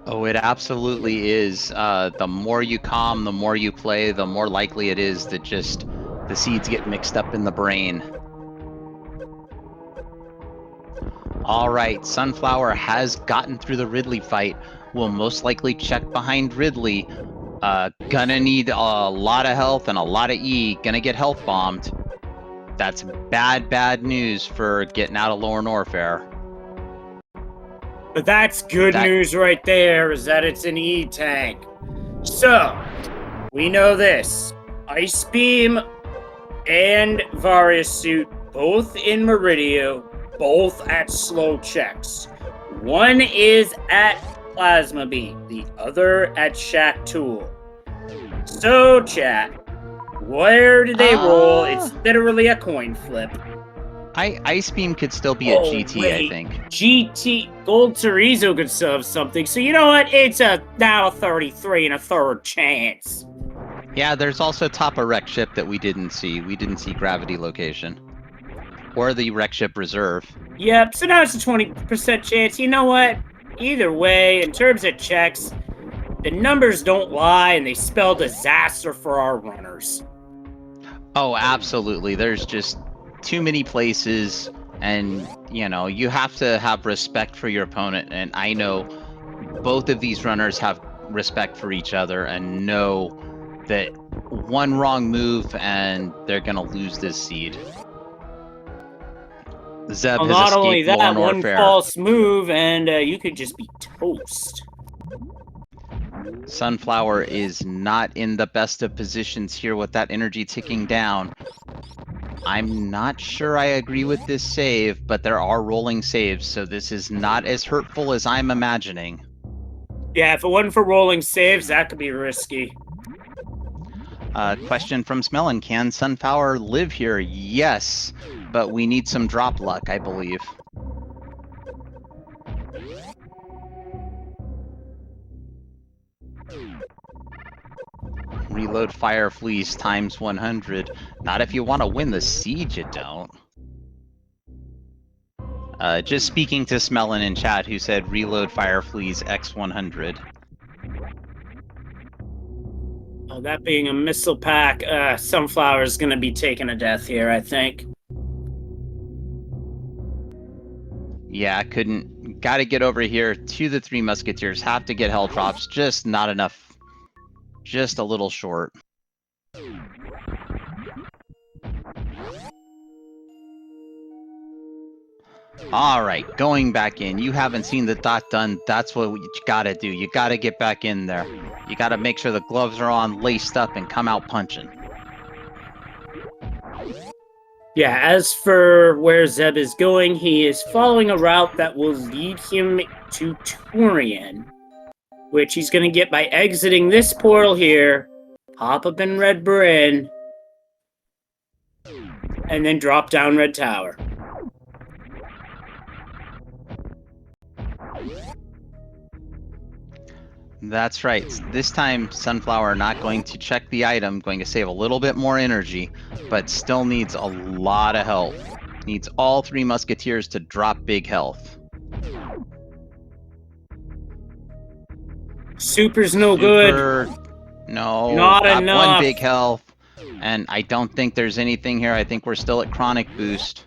Oh, it absolutely is. The more you calm, the more you play, the more likely it is that just the seeds get mixed up in the brain. All right, Sunflower has gotten through the Ridley fight. Will most likely check behind Ridley. Gonna need a lot of health and a lot of E. Gonna get health bombed. That's bad news for getting out of Lower Norfair. But that's good news right there, is that it's an E-tank. So, we know this. Ice Beam and Various Suit, both in Meridio, both at slow checks. One is at Plasma Beam, the other at Shack Tool. So, chat, where do they roll? It's literally a coin flip. Ice Beam could still be a GT, wait. I think. GT Gold Chorizo could still have something. So you know what? It's now a 33 and a third chance. Yeah, there's also top a wreck ship that we didn't see. We didn't see gravity location. Or the wreck ship reserve. Yep, so now it's a 20% chance. You know what? Either way, in terms of checks, the numbers don't lie and they spell disaster for our runners. Oh, absolutely. There's just too many places, and you know, you have to have respect for your opponent, and I know both of these runners have respect for each other and know that one wrong move and they're gonna lose this seed. Zeb has not escaped only that, Lower one Norfair. false move and you could just be toast. Sunflower is not in the best of positions here with that energy ticking down. I'm not sure I agree with this save, but there are rolling saves, so this is not as hurtful as I'm imagining. Yeah, if it wasn't for rolling saves, that could be risky. Question from Smellin. Can Sunflower live here? Yes, but we need some drop luck, I believe. Reload Fire Fleas times 100. Not if you want to win the siege, you don't. Just speaking to Smellin in chat, who said reload Fire Fleas x 100. Oh, that being a missile pack, Sunflower's gonna be taking a death here, I think. Yeah, couldn't. Gotta get over here to the Three Musketeers. Have to get health drops. Just not enough just a little short. All right, going back in. You haven't seen the dot done. That's what you gotta do. You gotta get back in there. You gotta make sure the gloves are on, laced up, and come out punching. Yeah, as for where Zeb is going, he is following a route that will lead him to Torian, which he's going to get by exiting this portal here, hop up in Red Bryn, and then drop down Red Tower. That's right. This time, Sunflower not going to check the item, going to save a little bit more energy, but still needs a lot of help. Needs all 3 Musketeers to drop big health. Super's no good. No, not got enough. 1 big health, and I don't think there's anything here. I think we're still at chronic boost.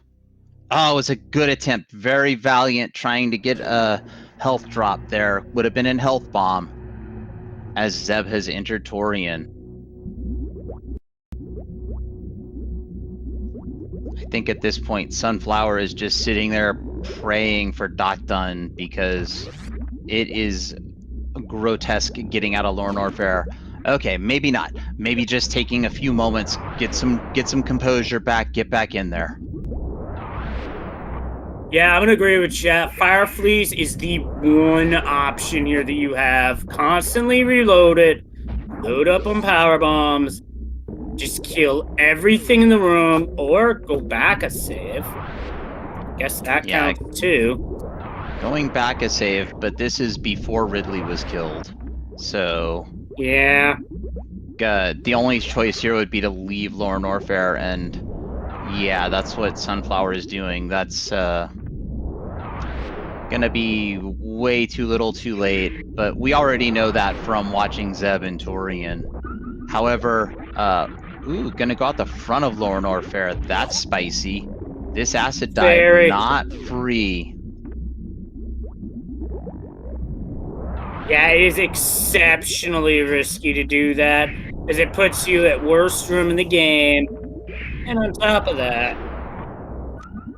Oh, it was a good attempt. Very valiant trying to get a health drop there. Would have been in health bomb as Zeb has entered Torian. I think at this point, Sunflower is just sitting there praying for dot done because it is grotesque getting out of Lorne Warfare. Okay, maybe not. Maybe just taking a few moments, get some composure back, get back in there. Yeah, I'm gonna agree with chat. Fire Fleas is the one option here that you have. Constantly reload it, load up on power bombs, just kill everything in the room, or go back a save. Guess that counts too. Going back a save, but this is before Ridley was killed. So yeah, the only choice here would be to leave Lorne Warfare, and yeah, that's what Sunflower is doing. That's gonna be way too little too late, but we already know that from watching Zeb and Torian. However, gonna go out the front of Lorne Warfare. That's spicy. This acid dive not free. Yeah, it is exceptionally risky to do that, as it puts you at worst room in the game. And on top of that,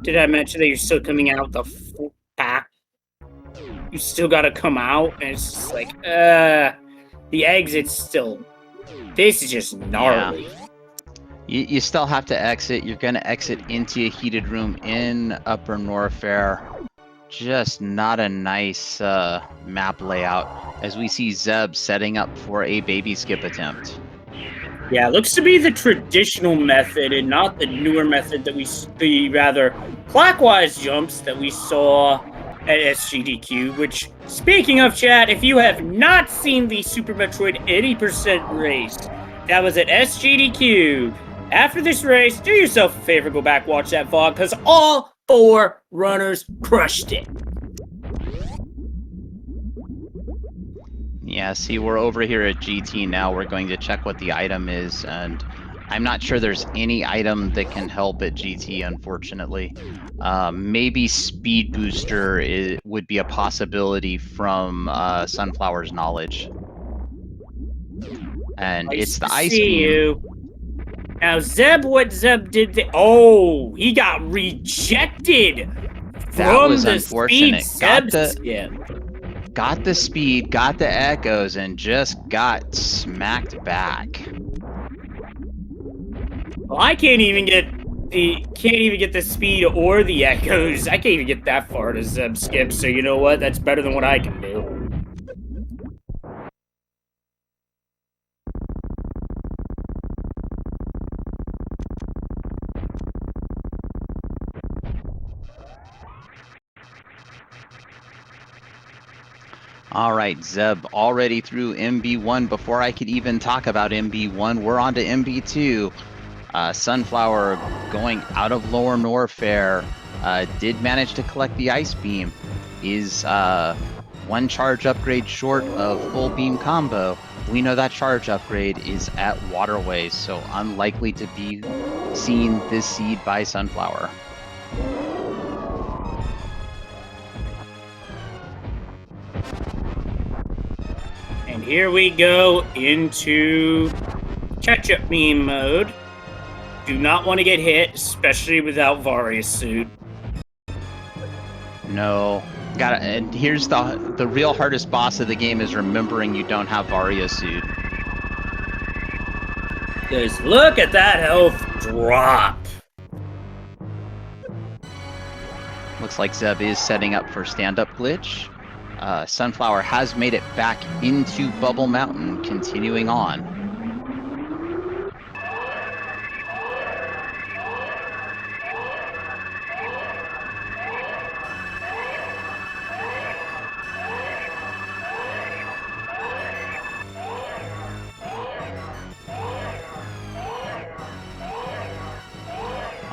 did I mention that you're still coming out the back? You still got to come out, and it's just like, the exit's still. This is just gnarly. Yeah. You still have to exit. You're gonna exit into a heated room in Upper Norfair. Just not a nice map layout, as we see Zeb setting up for a baby skip attempt. Yeah, it looks to be the traditional method and not the newer method that the rather clockwise jumps that we saw at SGDQ, which, speaking of chat, if you have not seen the Super Metroid 80% race, that was at SGDQ. After this race, do yourself a favor, go back, watch that VOD, because all 4 runners crushed it. Yeah, see, we're over here at GT now. We're going to check what the item is, and I'm not sure there's any item that can help at GT, unfortunately. Maybe Speed Booster would be a possibility from Sunflower's knowledge. And it's the Ice Beam. Now, what Zeb did... he got rejected that was unfortunate. Got the speed, got the echoes, and just got smacked back. Well, I can't even get the speed or the echoes. I can't even get that far to Zeb skip, so you know what? That's better than what I can do. All right, Zeb already through MB1. Before I could even talk about MB1, we're on to MB2. Sunflower going out of Lower Norfair did manage to collect the Ice Beam. Is 1 charge upgrade short of full beam combo. We know that charge upgrade is at Waterways, so unlikely to be seen this seed by Sunflower. here we go into catch-up meme mode. Do not want to get hit, especially without Various suit. No. And here's the real hardest boss of the game is remembering you don't have Varia suit. Because look at that health drop. Looks like Zeb is setting up for stand-up glitch. Sunflower has made it back into Bubble Mountain, continuing on.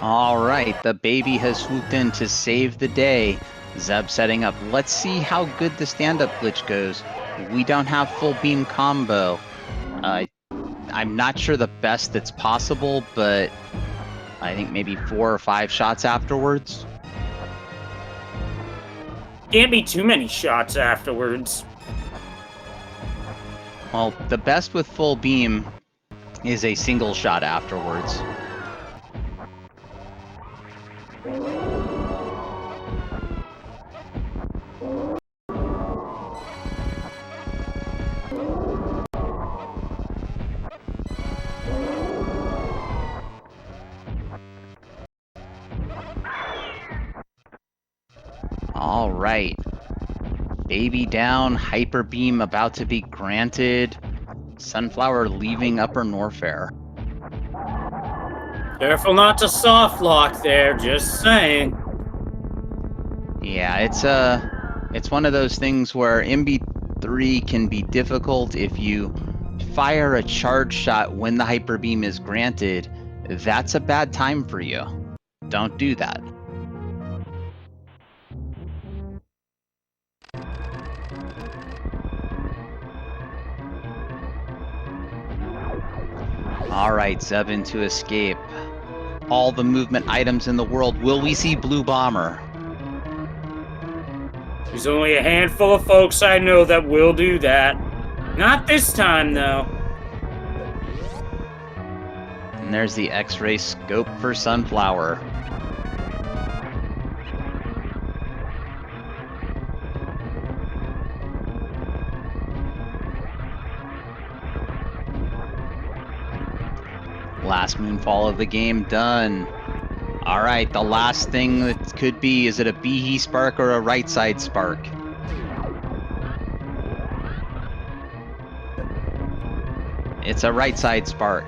All right, the baby has swooped in to save the day. Zeb setting up. Let's see how good the stand-up glitch goes. We don't have full beam combo. I'm not sure the best that's possible, but I think maybe 4 or 5 shots afterwards. Can't be too many shots afterwards. Well, the best with full beam is a single shot afterwards. All right. Baby down, hyper beam about to be granted. Sunflower leaving Upper Norfair. Careful not to soft lock there, just saying. Yeah, it's one of those things where MB3 can be difficult if you fire a charge shot when the hyper beam is granted. That's a bad time for you. Don't do that. All right, Zeb to escape. All the movement items in the world. Will we see Blue Bomber? There's only a handful of folks I know that will do that. Not this time, though. And there's the X-ray scope for Sunflower. Last moonfall of the game done. All right, the last thing that could be, is it a Behe spark or a right side spark? It's a right side spark.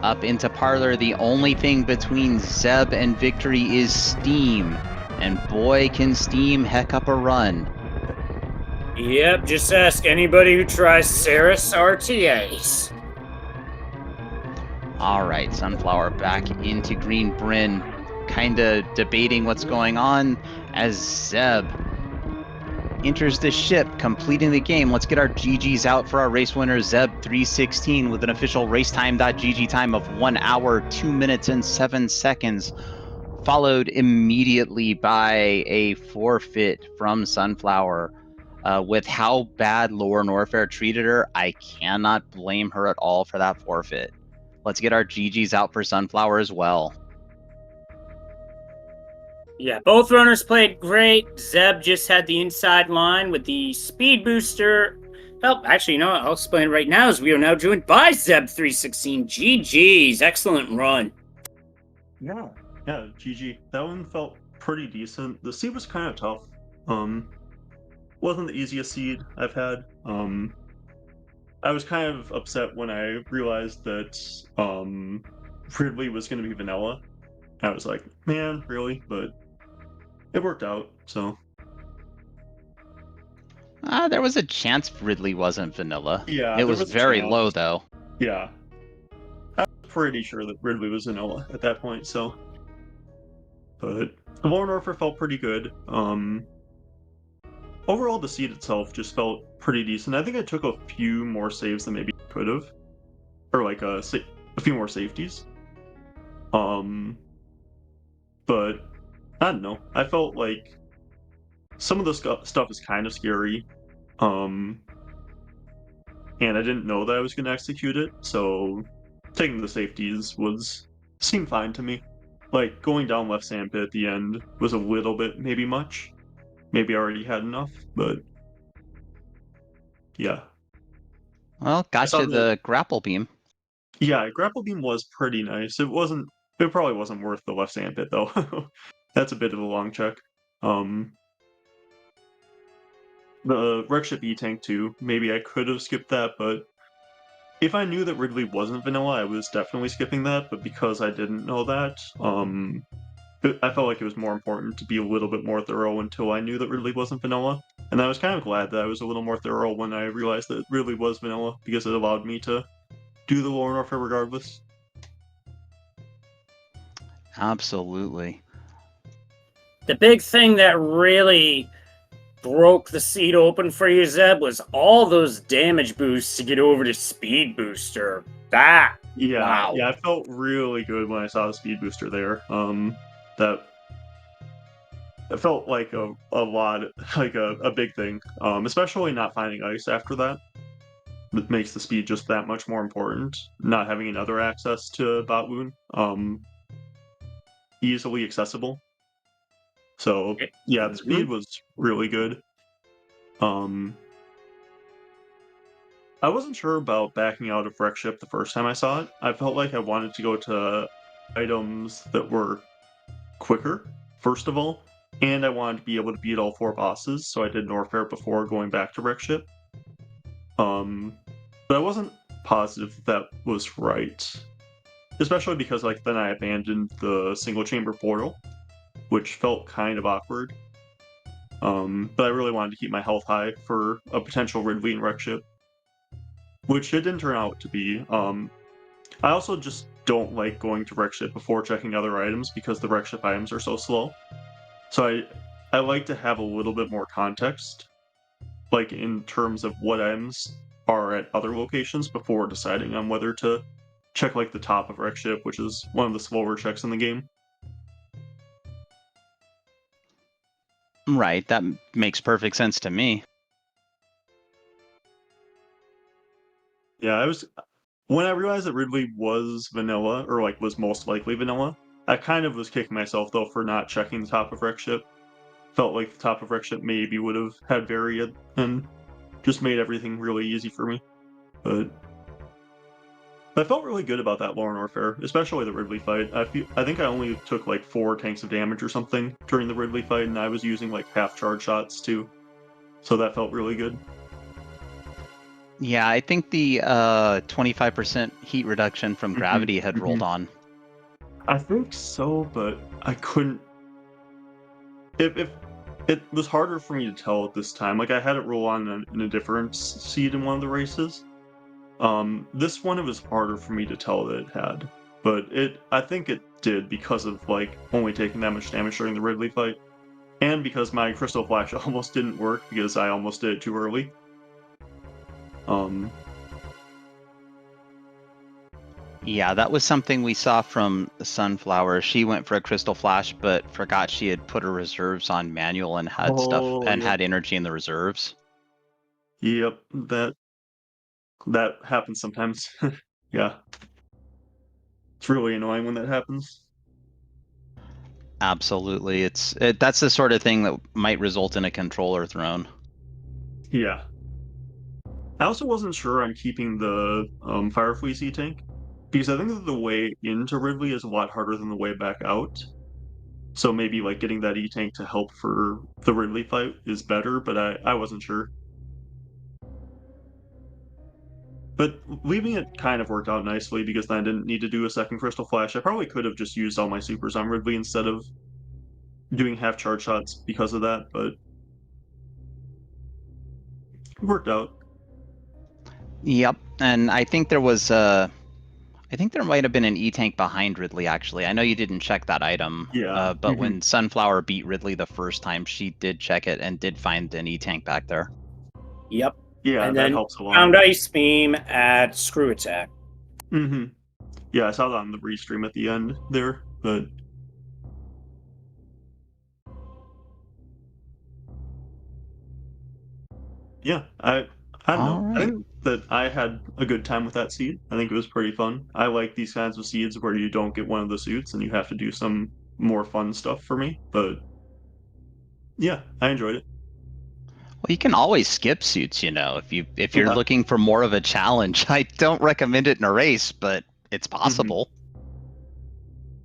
Up into Parlor, the only thing between Zeb and victory is Steam. And boy, can Steam heck up a run. Yep, just ask anybody who tries Ceres RTAs. All right, Sunflower back into Green Bryn, kind of debating what's going on as Zeb enters the ship, completing the game. Let's get our GGs out for our race winner, Zeb316, with an official racetime.gg time of 1 hour, 2 minutes, and 7 seconds, followed immediately by a forfeit from Sunflower. With how bad Lower Norfair treated her, I cannot blame her at all for that forfeit. Let's get our GGs out for Sunflower as well. Yeah, both runners played great. Zeb just had the inside line with the speed booster. Well, actually, you know what? I'll explain right now as we are now joined by Zeb316. GG's. Excellent run. Yeah, GG. That one felt pretty decent. The seed was kind of tough. Wasn't the easiest seed I've had. I was kind of upset when I realized that Ridley was going to be vanilla. I was like, man, really? But it worked out, so. There was a chance Ridley wasn't vanilla. Yeah, it was very low, though. Yeah. I was pretty sure that Ridley was vanilla at that point, so. But Lorne Orpher felt pretty good. Overall, the seed itself just felt pretty decent. I think I took a few more saves than maybe I could have. Or like a few more safeties. But I don't know. I felt like some of the stuff is kind of scary. and I didn't know that I was going to execute it, so taking the safeties seemed fine to me. Like, going down left sandpit at the end was a little bit maybe much. Maybe I already had enough, but yeah. Well, I saw gotcha the grapple beam. Yeah, grapple beam was pretty nice. It probably wasn't worth the left sandpit though. That's a bit of a long check. Um, the wreck ship E-tank too. Maybe I could have skipped that, but if I knew that Ridley wasn't vanilla, I was definitely skipping that. But because I didn't know that, I felt like it was more important to be a little bit more thorough until I knew that Ridley wasn't vanilla. And I was kind of glad that I was a little more thorough when I realized that Ridley was vanilla, because it allowed me to do the lore warfare regardless. Absolutely. The big thing that really broke the seat open for you, Zeb, was all those damage boosts to get over to Speed Booster. Yeah, Wow. yeah, I felt really good when I saw the speed booster there. That it felt like a lot, like a big thing. Especially not finding ice after that. That makes the speed just that much more important. Not having another access to Bot Wound, easily accessible. So yeah, the speed was really good. Um, I wasn't sure about backing out of Wreck Ship the first time I saw it. I felt like I wanted to go to items that were quicker, first of all, and I wanted to be able to beat all 4 bosses, so I did Norfair before going back to Wreck Ship. But I wasn't positive that was right. Especially because like then I abandoned the single chamber portal, which felt kind of awkward. But I really wanted to keep my health high for a potential Ridley and Wreck Ship, which it didn't turn out to be. I also just don't like going to Wreck Ship before checking other items because the Wreck Ship items are so slow. So I like to have a little bit more context, like in terms of what items are at other locations before deciding on whether to check like the top of Wreck Ship, which is one of the slower checks in the game. Right, that makes perfect sense to me. Yeah, when I realized that Ridley was vanilla, or like was most likely vanilla, I kind of was kicking myself though for not checking the top of Wreck Ship. Felt like the top of Wreck Ship maybe would have had variant and just made everything really easy for me. But I felt really good about that Lauren Warfare, especially the Ridley fight. I think I only took like 4 tanks of damage or something during the Ridley fight, and I was using like half charge shots too. So that felt really good. Yeah, I think the 25% heat reduction from gravity had rolled on. I think so, but I couldn't. If it was harder for me to tell at this time. Like I had it roll on in a different seed in one of the races. This one it was harder for me to tell that it had, but I think it did because of like only taking that much damage during the Ridley fight, and because my Crystal Flash almost didn't work because I almost did it too early. Yeah, that was something we saw from Sunflower. She went for a Crystal Flash, but forgot she had put her reserves on manual and had had energy in the reserves. Yep, that happens sometimes. Yeah. It's really annoying when that happens. Absolutely. That's the sort of thing that might result in a controller thrown. Yeah. I also wasn't sure on keeping the Fire Fleece E-Tank, because I think that the way into Ridley is a lot harder than the way back out. So maybe like getting that E-Tank to help for the Ridley fight is better, but I wasn't sure. But leaving it kind of worked out nicely because then I didn't need to do a second Crystal Flash. I probably could have just used all my supers on Ridley instead of doing half charge shots because of that, but it worked out. Yep, and I think there might have been an E-Tank behind Ridley, actually. I know you didn't check that item, Yeah. but when Sunflower beat Ridley the first time, she did check it and did find an E-Tank back there. Yep. Yeah, and that then helps a lot. found Ice Beam at Screw Attack. Yeah, I saw that on the restream at the end there, but yeah, I I don't All know. I right. think that I had a good time with that seed. I think it was pretty fun. I like these kinds of seeds where you don't get one of the suits and you have to do some more fun stuff for me. But yeah, I enjoyed it. Well, you can always skip suits, if you're Yeah. looking for more of a challenge. I don't recommend it in a race, but it's hmm possible.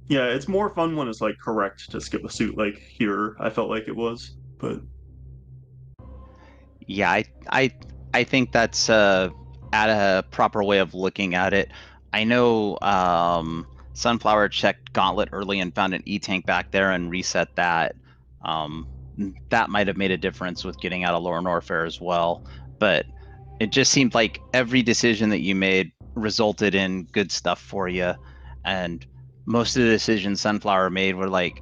Yeah, it's more fun when it's like correct to skip a suit. Like here, I felt like it was. But Yeah, I think that's at a proper way of looking at it. I know Sunflower checked Gauntlet early and found an E-tank back there and reset that. Um, that might have made a difference with getting out of Lower Norfair as well. But it just seemed like every decision that you made resulted in good stuff for you. And most of the decisions Sunflower made were like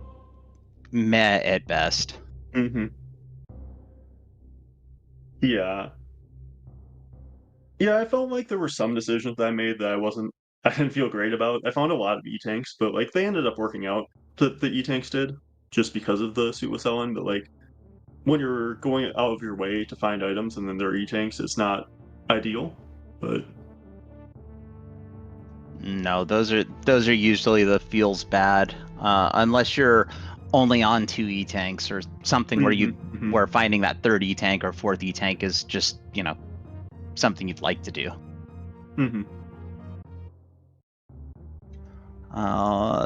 meh at best. hmm yeah. Yeah, I felt like there were some decisions that I made that I didn't feel great about. I found a lot of E-tanks, but like they ended up working out. The E-tanks did, just because of the suit was selling. But like when you're going out of your way to find items and then they're E-tanks, it's not ideal. But No, those are usually the feels bad, unless you're only on 2 E-tanks or something where hmm hmm where finding that third E-tank or fourth E-tank is just something you'd like to do. hmm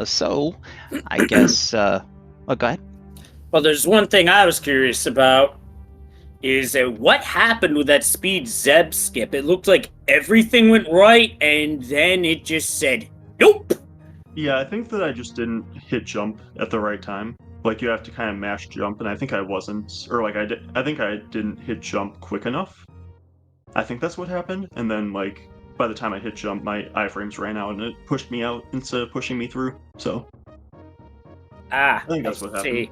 So I guess oh, go ahead. Well, there's one thing I was curious about is what happened with that speed Zeb skip? It looked like everything went right, and then it just said, nope. Yeah, I think that I just didn't hit jump at the right time. Like you have to kind of mash jump, and I think I wasn't, or like I think I didn't hit jump quick enough. I think that's what happened. And then like by the time I hit jump, my iframes ran out and it pushed me out instead of pushing me through. So Ah, I think I that's what happened. see.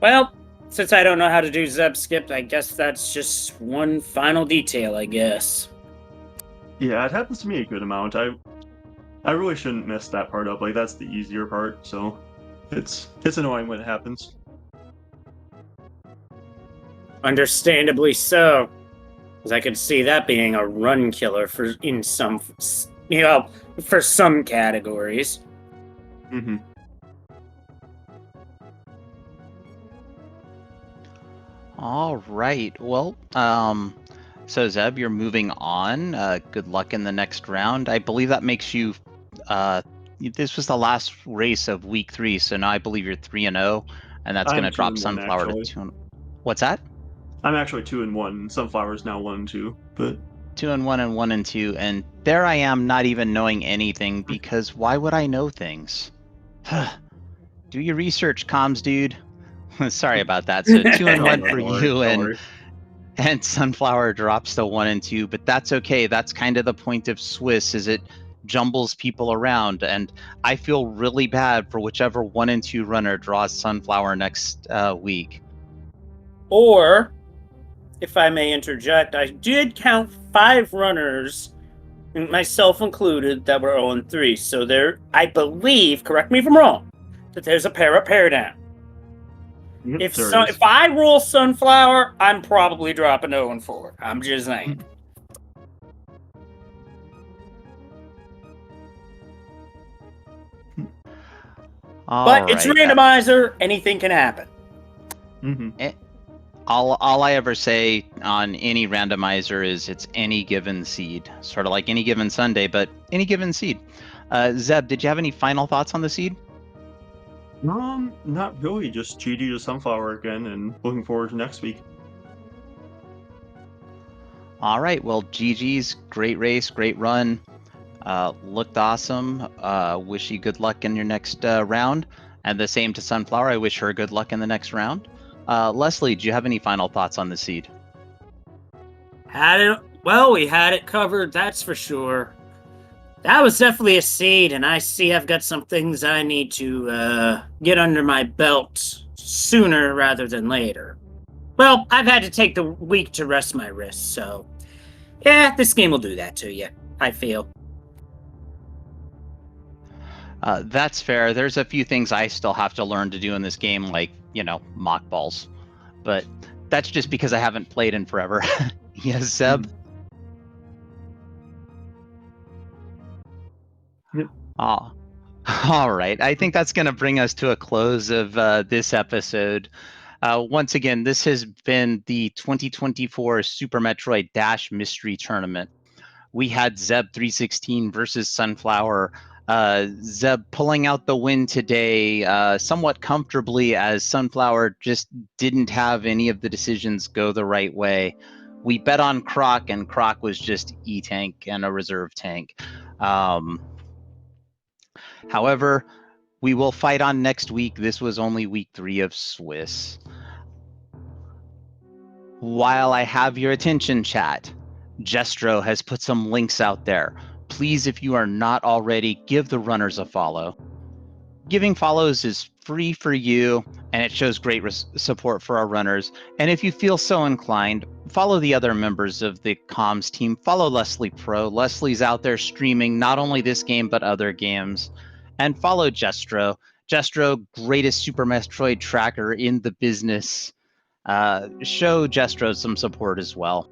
Well, since I don't know how to do Zeb skip, I guess that's just one final detail, I guess. Yeah, it happens to me a good amount. I really shouldn't mess that part up. Like that's the easier part, so it's annoying when it happens. Understandably so, because I could see that being a run killer for some categories. hmm All right. Well, so Zeb, you're moving on. Good luck in the next round. I believe that makes you. This was the last race of week 3, so now I believe you're 3-0, and that's going I'm to two drop and one Sunflower to actually. 2. What's that? I'm actually 2-1. Sunflower's now 1-2, but 2-1 and 1-2, and there I am, not even knowing anything because why would I know things? Do your research, comms dude. Sorry about that. So 2-1 no, for don't worry, you, don't and worry. Sunflower drops to 1-2, but that's okay. That's kind of the point of Swiss, is it jumbles people around, and I feel really bad for whichever 1-2 runner draws Sunflower next week. Or, if I may interject, I did count 5 runners, myself included, that were 0-3. So there, I believe, correct me if I'm wrong, that there's a pair down. Yep, If there is. if I roll Sunflower, I'm probably dropping 0-4. I'm just saying. But it's Right. randomizer. Anything can happen. hmm All I ever say on any randomizer is it's any given seed, sort of like any given Sunday, but any given seed. Zeb, did you have any final thoughts on the seed? Not really. Just GG to Sunflower again, and looking forward to next week. All right. Well, GG's, great race, great run. Looked awesome. Wish you good luck in your next round. And the same to Sunflower. I wish her good luck in the next round. Leslie, do you have any final thoughts on the seed? We had it covered, that's for sure. That was definitely a seed, and I see I've got some things I need to get under my belt sooner rather than later. Well, I've had to take the week to rest my wrists, so yeah, this game will do that to you, I feel. That's fair. There's a few things I still have to learn to do in this game, like, mock balls. But that's just because I haven't played in forever. Yes, Zeb. Yep. Oh, all right. I think that's going to bring us to a close of this episode. Once again, this has been the 2024 Super Metroid Dash Mystery Tournament. We had Zeb316 versus Sunflower. Zeb pulling out the win today somewhat comfortably, as Sunflower just didn't have any of the decisions go the right way. We bet on Croc, and Croc was just E-Tank and a reserve tank. However, we will fight on next week. This was only week 3 of Swiss. While I have your attention, chat, Jestro has put some links out there. Please, if you are not already, give the runners a follow. Giving follows is free for you, and it shows great support for our runners. And if you feel so inclined, follow the other members of the comms team. Follow Leslie Pro. Leslie's out there streaming not only this game, but other games. And follow Jestro. Jestro, greatest Super Metroid tracker in the business. Show Jestro some support as well.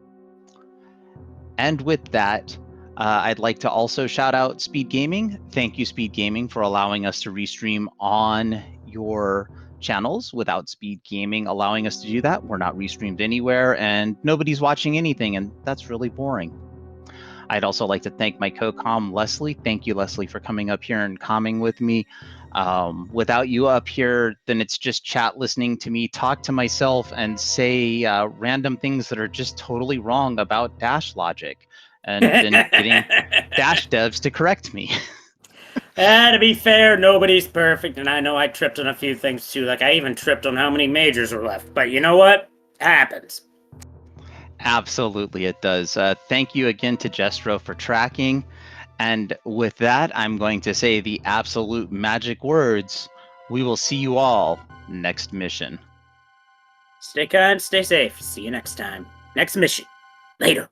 And with that, I'd like to also shout out SpeedGaming. Thank you, SpeedGaming, for allowing us to restream on your channels. Without SpeedGaming allowing us to do that, we're not restreamed anywhere, and nobody's watching anything, and that's really boring. I'd also like to thank my co-comm, Leslie. Thank you, Leslie, for coming up here and comming with me. Without you up here, then it's just chat listening to me talk to myself and say random things that are just totally wrong about Dash logic, and then getting Dash devs to correct me. To be fair, nobody's perfect, and I know I tripped on a few things too. Like, I even tripped on how many majors were left. But you know what? It happens. Absolutely, it does. Thank you again to Jestro for tracking. And with that, I'm going to say the absolute magic words. We will see you all next mission. Stay kind, stay safe. See you next time. Next mission. Later.